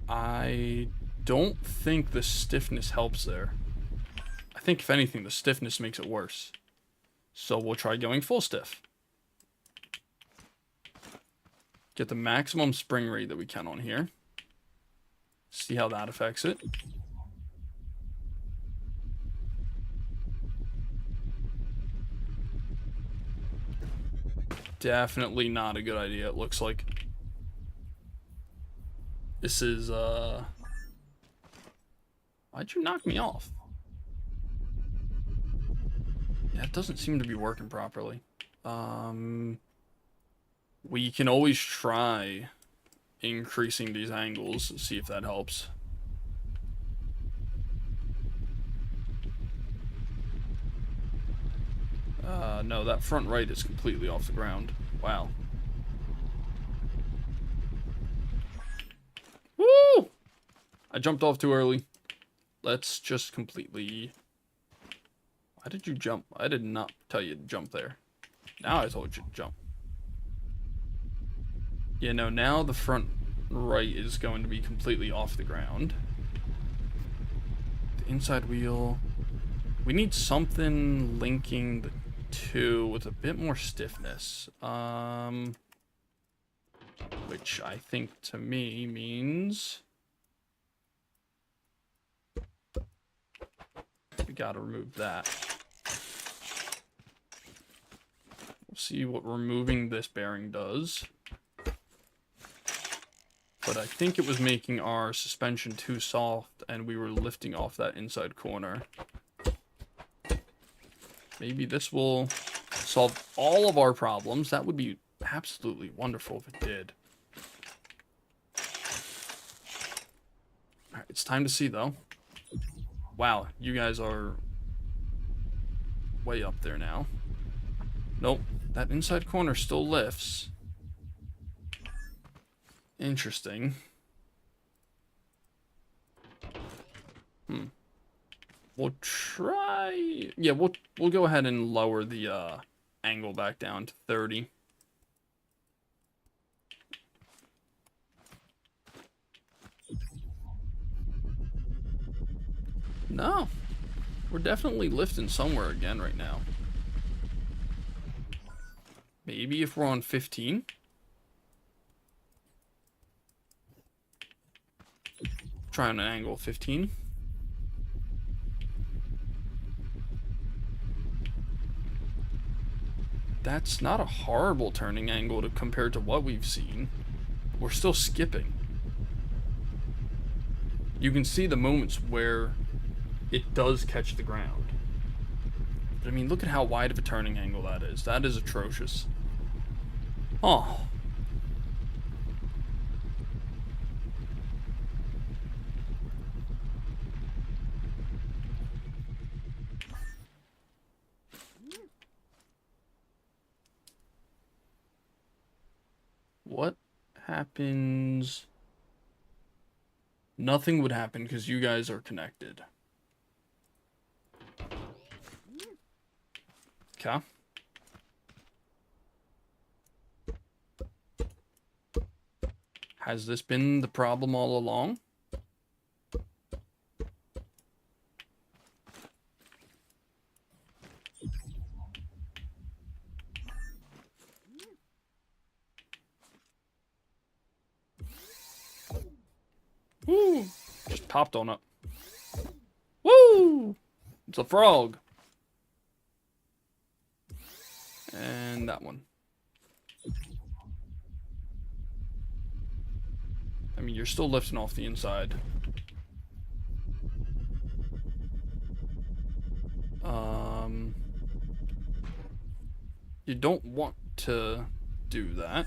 I don't think the stiffness helps there. I think if anything, the stiffness makes it worse. So we'll try going full stiff. Get the maximum spring rate that we can on here. See how that affects it. Definitely not a good idea, it looks like. This is, why'd you knock me off? Yeah, it doesn't seem to be working properly. We can always try increasing these angles, see if that helps. No, that front right is completely off the ground. Wow. Woo! I jumped off too early. Let's just completely... Why did you jump? I did not tell you to jump there. Now I told you to jump. Yeah, no, now the front right is going to be completely off the ground. The inside wheel... We need something linking the two with a bit more stiffness. Which I think to me means... We gotta remove that. We'll see what removing this bearing does. But I think it was making our suspension too soft and we were lifting off that inside corner. Maybe this will solve all of our problems. That would be absolutely wonderful if it did. Alright, it's time to see though. Wow, you guys are way up there now. Nope, that inside corner still lifts. Interesting. We'll try... Yeah, we'll go ahead and lower the angle back down to 30. No. We're definitely lifting somewhere again right now. Maybe if we're on 15. Try on an angle 15. That's not a horrible turning angle compared to what we've seen. We're still skipping. You can see the moments where it does catch the ground. But I mean, look at how wide of a turning angle that is. That is atrocious. Oh. What happens? Nothing would happen because you guys are connected. Okay. Has this been the problem all along? Woo! Just popped on it. Woo! It's a frog. And that one. I mean, you're still lifting off the inside. You don't want to do that.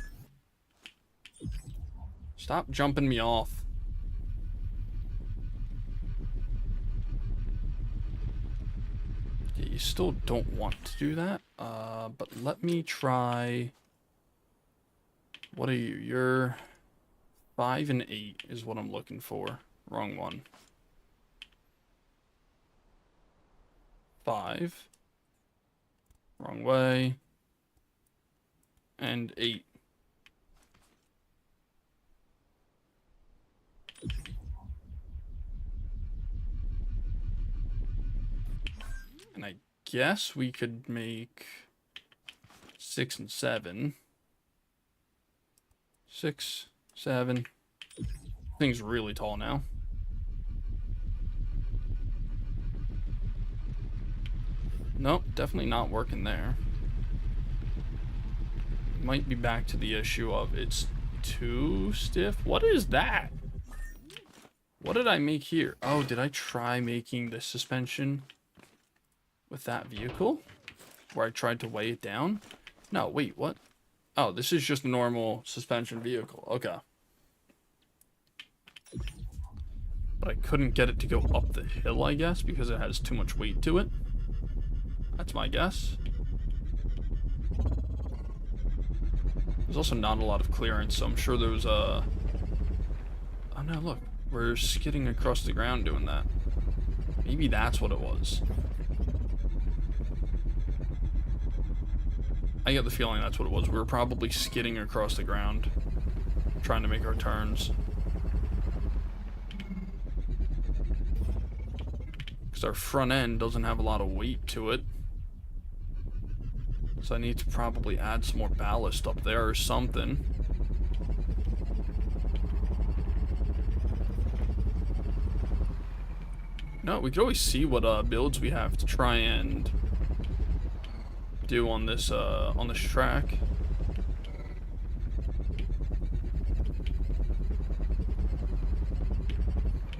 Stop jumping me off. Yeah, you still don't want to do that. But let me try. What are you? You're 5 and 8 is what I'm looking for. Wrong one. 5. Wrong way. And 8. And I guess we could make 6 and 7. 6, 7. Thing's really tall now. Nope, definitely not working there. Might be back to the issue of it's too stiff. What is that? What did I make here? Oh, did I try making the suspension with that vehicle? Where I tried to weigh it down? No, wait, what? Oh, this is just a normal suspension vehicle. Okay. But I couldn't get it to go up the hill, I guess, because it has too much weight to it. That's my guess. There's also not a lot of clearance, so I'm sure there was a... Oh no, look. We're skidding across the ground doing that. Maybe that's what it was. I get the feeling that's what it was. We were probably skidding across the ground, trying to make our turns. Because our front end doesn't have a lot of weight to it. So I need to probably add some more ballast up there or something. No, we could always see what builds we have to try and do on this track.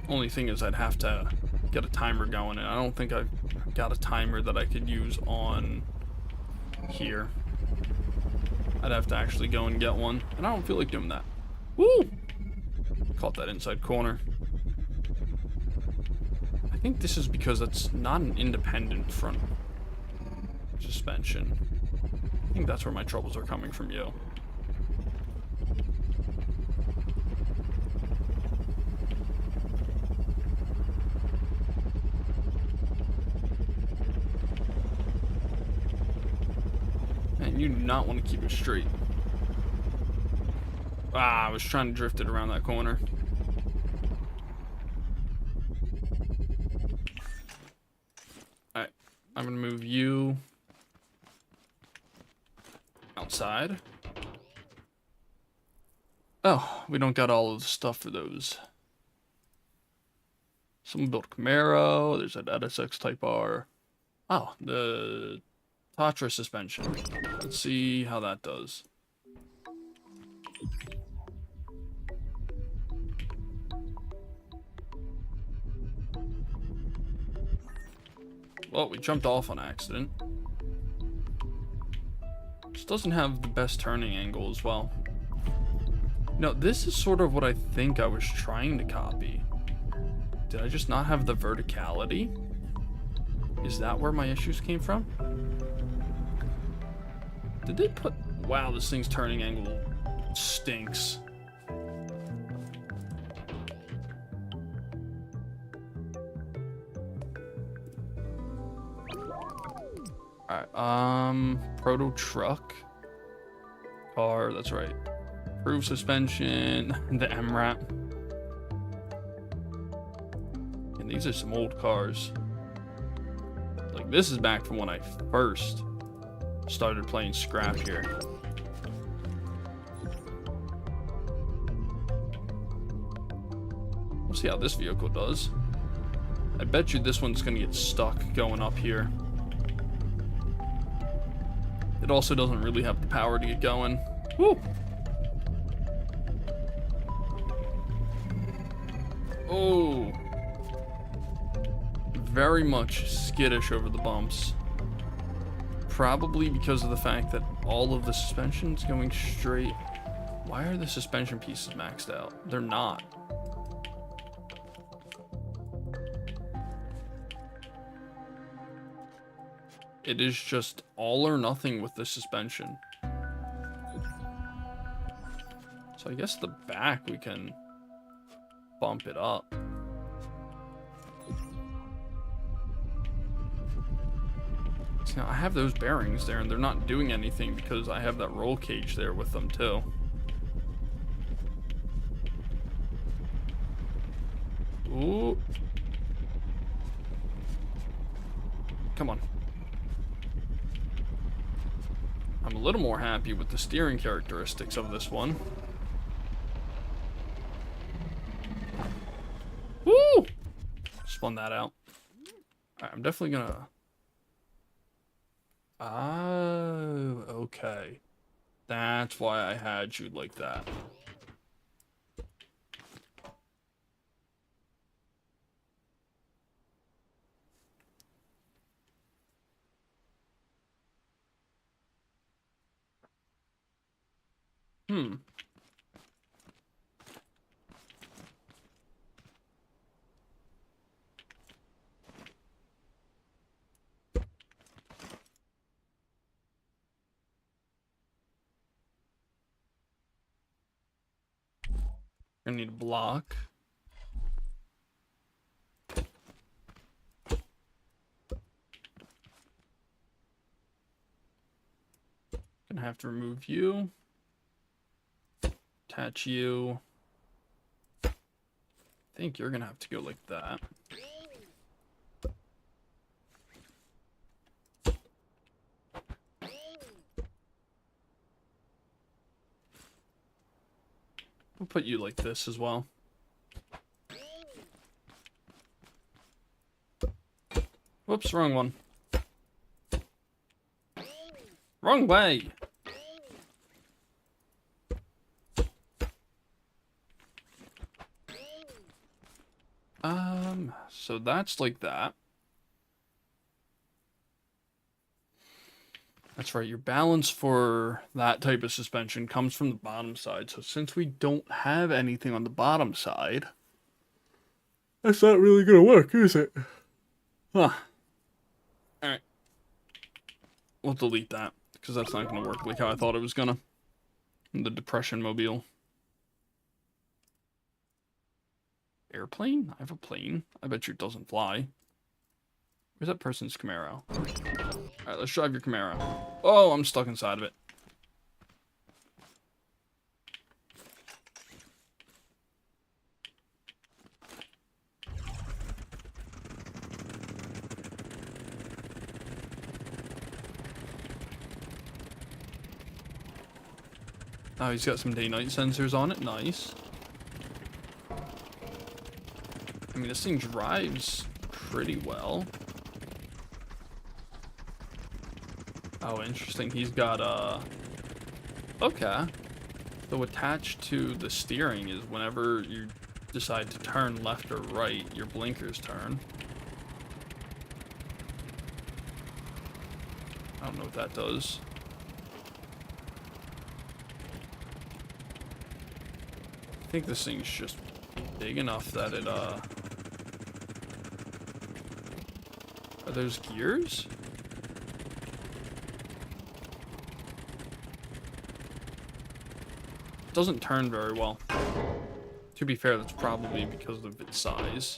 Only thing is I'd have to get a timer going, and I don't think I've got a timer that I could use on here. I'd have to actually go and get one, and I don't feel like doing that. Woo! Caught that inside corner. I think this is because it's not an independent front suspension. I think that's where my troubles are coming from, yo. And you do not want to keep it straight. Ah, I was trying to drift it around that corner. I'm gonna move you outside. Oh, we don't got all of the stuff for those. Someone built Camaro. There's an NSX Type R. Oh, the Tatra suspension. Let's see how that does. Well, we jumped off on accident. This doesn't have the best turning angle as well. No, this is sort of what I think I was trying to copy. Did I just not have the verticality? Is that where my issues came from? Did they put... Wow, this thing's turning angle stinks. Alright, Proto Truck. Car, that's right. Approved suspension, the MRAP. And these are some old cars. Like, this is back from when I first started playing Scrap here. We'll see how this vehicle does. I bet you this one's gonna get stuck going up here. It also doesn't really have the power to get going. Woo! Oh! Very much skittish over the bumps. Probably because of the fact that all of the suspension's going straight. Why are the suspension pieces maxed out? They're not. It is just all or nothing with the suspension. So I guess the back we can bump it up. So now I have those bearings there and they're not doing anything because I have that roll cage there with them too. Ooh. Come on. I'm a little more happy with the steering characteristics of this one. Woo! Spun that out. Alright, I'm definitely gonna... Oh, okay. That's why I had you like that. I need a block. Gonna have to remove you. Attach you. I think you're gonna have to go like that. We'll put you like this as well. Whoops, wrong one. Wrong way. So that's like that. That's right, your balance for that type of suspension comes from the bottom side. So since we don't have anything on the bottom side, that's not really gonna work, is it? Huh. Alright. We'll delete that, because that's not gonna work like how I thought it was gonna. The Depression Mobile. Airplane? I have a plane. I bet you it doesn't fly. Where's that person's Camaro? Alright, let's drive your Camaro. Oh, I'm stuck inside of it. Oh, he's got some day-night sensors on it. Nice. I mean, this thing drives pretty well. Oh, interesting. He's got, okay. So attached to the steering is whenever you decide to turn left or right, your blinkers turn. I don't know what that does. I think this thing's just big enough that it, Are those gears? It doesn't turn very well. To be fair, that's probably because of its size.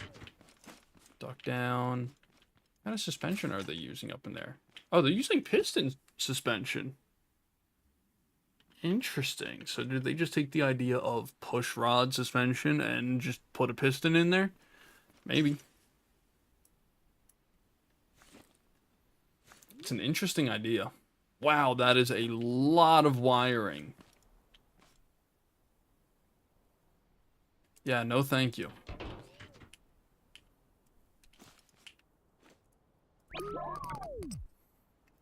Duck down. What kind of suspension are they using up in there? Oh, they're using piston suspension. Interesting. So did they just take the idea of push rod suspension and just put a piston in there? Maybe. It's an interesting idea. Wow, that is a lot of wiring. Yeah, no thank you.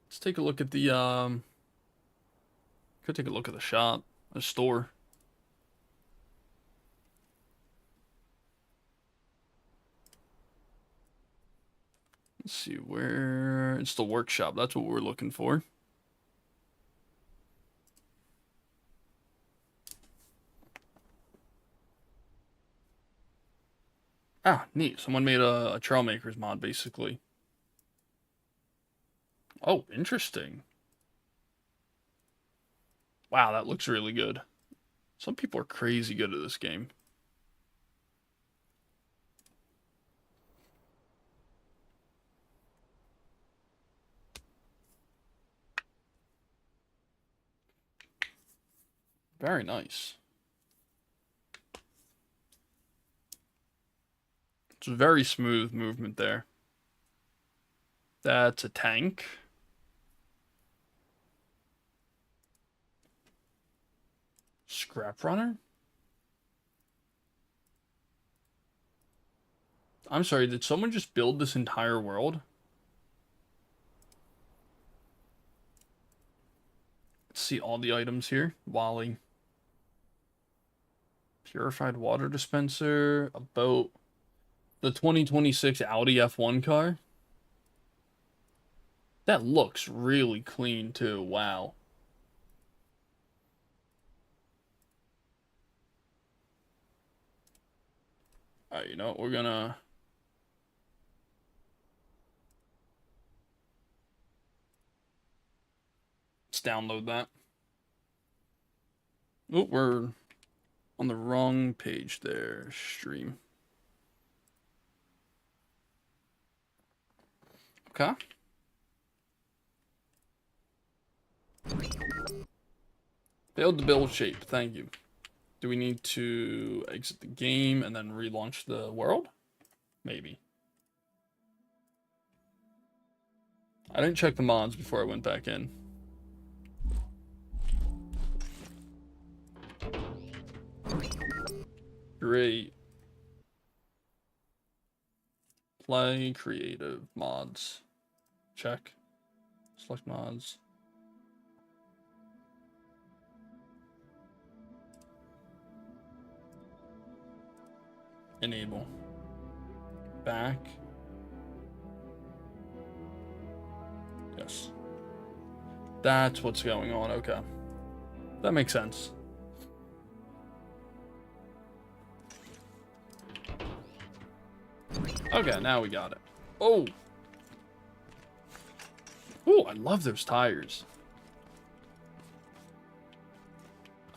Let's take a look at the, could take a look at the shop, the store. Let's see where, it's the workshop, that's what we're looking for. Ah, neat. Someone made a Trailmakers mod, basically. Oh, interesting. Wow, that looks really good. Some people are crazy good at this game. Very nice. It's a very smooth movement there. That's a tank. Scrap runner? I'm sorry, did someone just build this entire world? Let's see all the items here. Wally. Purified water dispenser. A boat. The 2026 Audi F1 car. That looks really clean too. Wow. Alright, you know what? We're gonna... Let's download that. Oh, we're on the wrong page there. Stream. Okay. Failed to build shape. Thank you. Do we need to exit the game and then relaunch the world? Maybe. I didn't check the mods before I went back in. Great. Play creative mods. Check. Select mods. Enable. Back. Yes. That's what's going on. Okay. That makes sense. Okay, now we got it. Oh! Oh, I love those tires.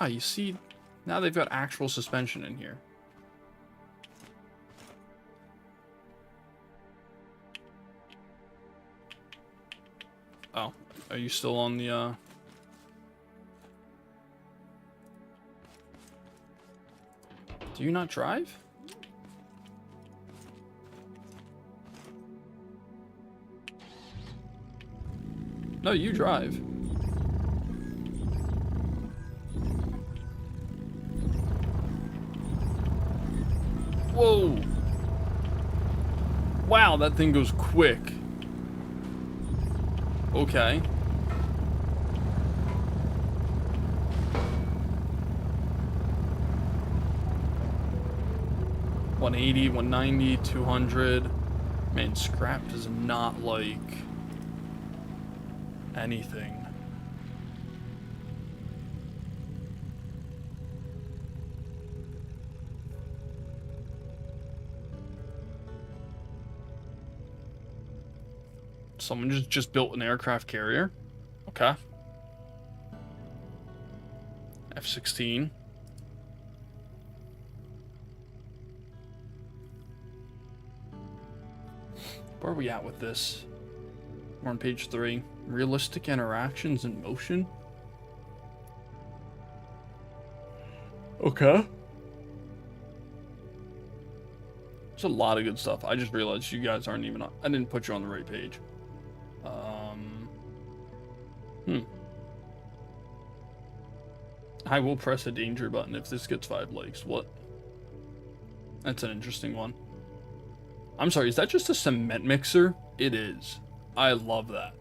Ah, you see, now they've got actual suspension in here. Oh, are you still on the, Do you not drive? No, you drive. Whoa. Wow, that thing goes quick. Okay. $180, $190, $200. Man, scrap does not like anything. Someone just built an aircraft carrier. Okay. F-16. Where are we at with this? We're on page 3. Realistic interactions in motion. Okay. There's a lot of good stuff. I just realized you guys aren't even on. I didn't put you on the right page. I will press a danger button if this gets 5 likes. What? That's an interesting one. I'm sorry, is that just a cement mixer? It is. I love that.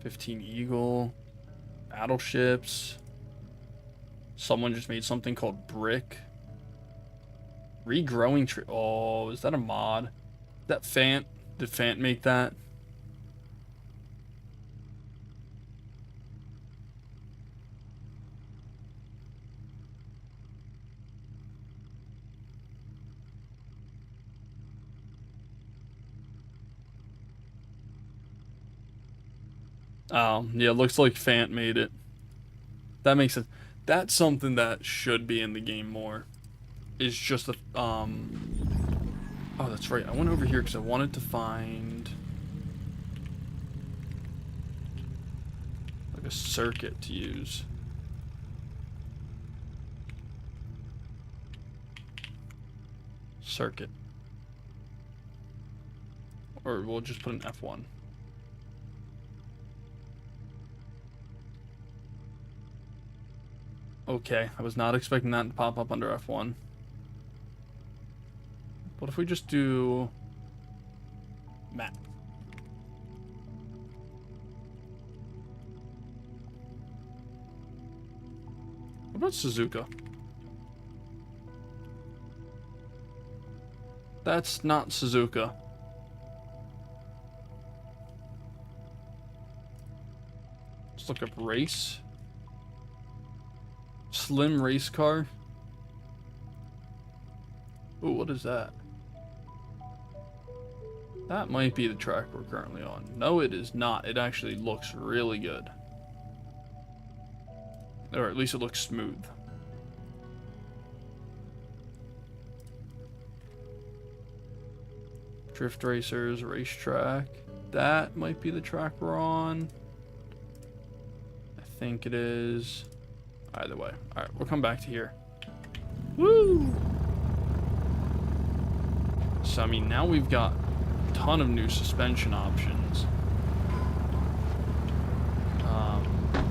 $15 Eagle. Battleships. Someone just made something called Brick. Regrowing tree. Oh, is that a mod? That Fant? Did Fant make that? Oh, yeah, looks like Fant made it. That makes sense. That's something that should be in the game more. Is just a, oh, that's right. I went over here because I wanted to find like a circuit to use. Circuit. Or we'll just put an F1. Okay, I was not expecting that to pop up under F1. What if we just do map? What about Suzuka? That's not Suzuka. Let's look up race. Slim race car. Ooh, what is that? That might be the track we're currently on. No, it is not. It actually looks really good. Or at least it looks smooth. Drift Racers, racetrack. That might be the track we're on. I think it is. Either way. Alright, we'll come back to here. Woo! So, I mean, now we've got a ton of new suspension options.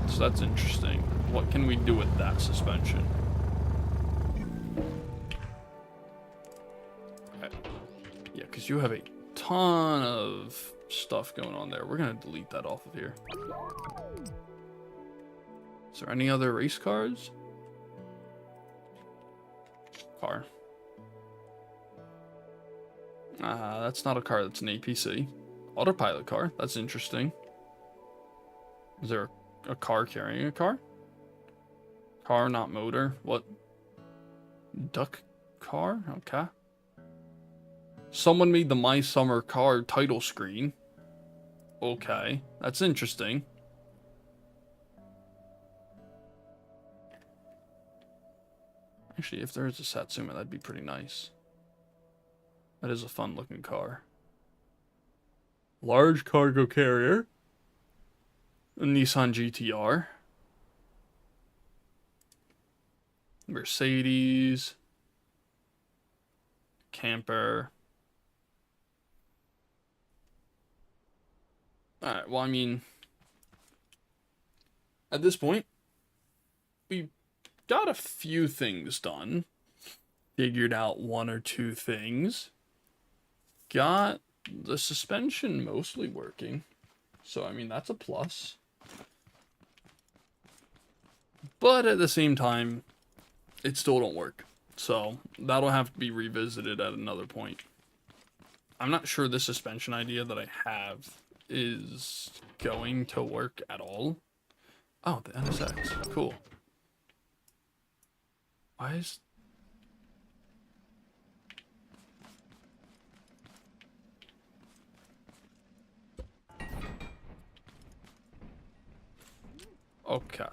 So that's interesting. What can we do with that suspension? Okay. Yeah, because you have a ton of stuff going on there. We're going to delete that off of here. Is there any other race cars? Car. That's not a car, that's an APC. Autopilot car, that's interesting. Is there a car carrying a car? Car, not motor. What? Duck car? Okay. Someone made the My Summer Car title screen. Okay, that's interesting. Actually, if there is a Satsuma, that'd be pretty nice. That is a fun looking car. Large cargo carrier. A Nissan GTR. Mercedes. Camper. Alright, well, I mean, At this point, we got a few things done. Figured out one or two things. Got the suspension mostly working. So, I mean, that's a plus. But at the same time, it still don't work. So, that'll have to be revisited at another point. I'm not sure the suspension idea that I have is going to work at all. Oh, the NSX. Cool. Why is... Okay.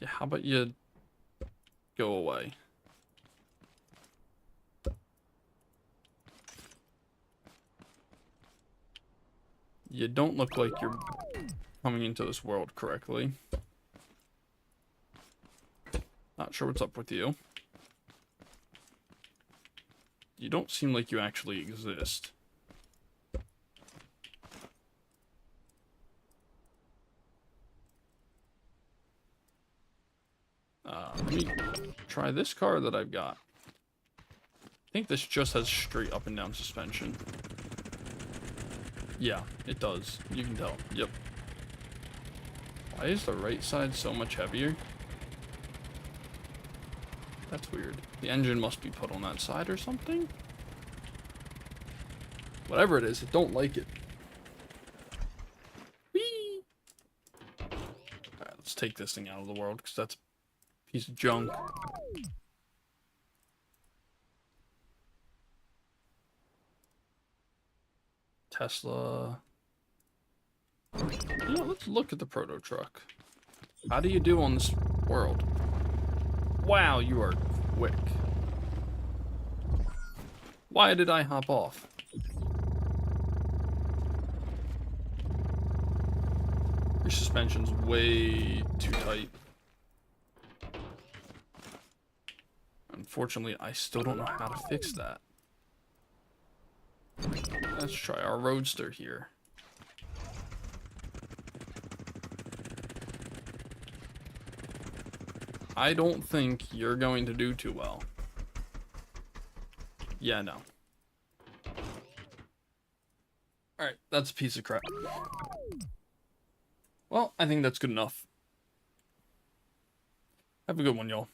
Yeah, how about you go away? You don't look like you're coming into this world correctly. Not sure what's up with you. You don't seem like you actually exist. Let me try this car that I've got. I think this just has straight up and down suspension. Yeah, it does. You can tell. Yep. Why is the right side so much heavier? That's weird. The engine must be put on that side or something? Whatever it is, I don't like it. Whee! Alright, let's take this thing out of the world, because that's a piece of junk. Tesla. Yeah, let's look at the proto truck. How do you do on this world? Wow, you are quick. Why did I hop off? Your suspension's way too tight. Unfortunately, I still don't know how to fix that. Let's try our Roadster here. I don't think you're going to do too well. Yeah, no. Alright, that's a piece of crap. Well, I think that's good enough. Have a good one, y'all.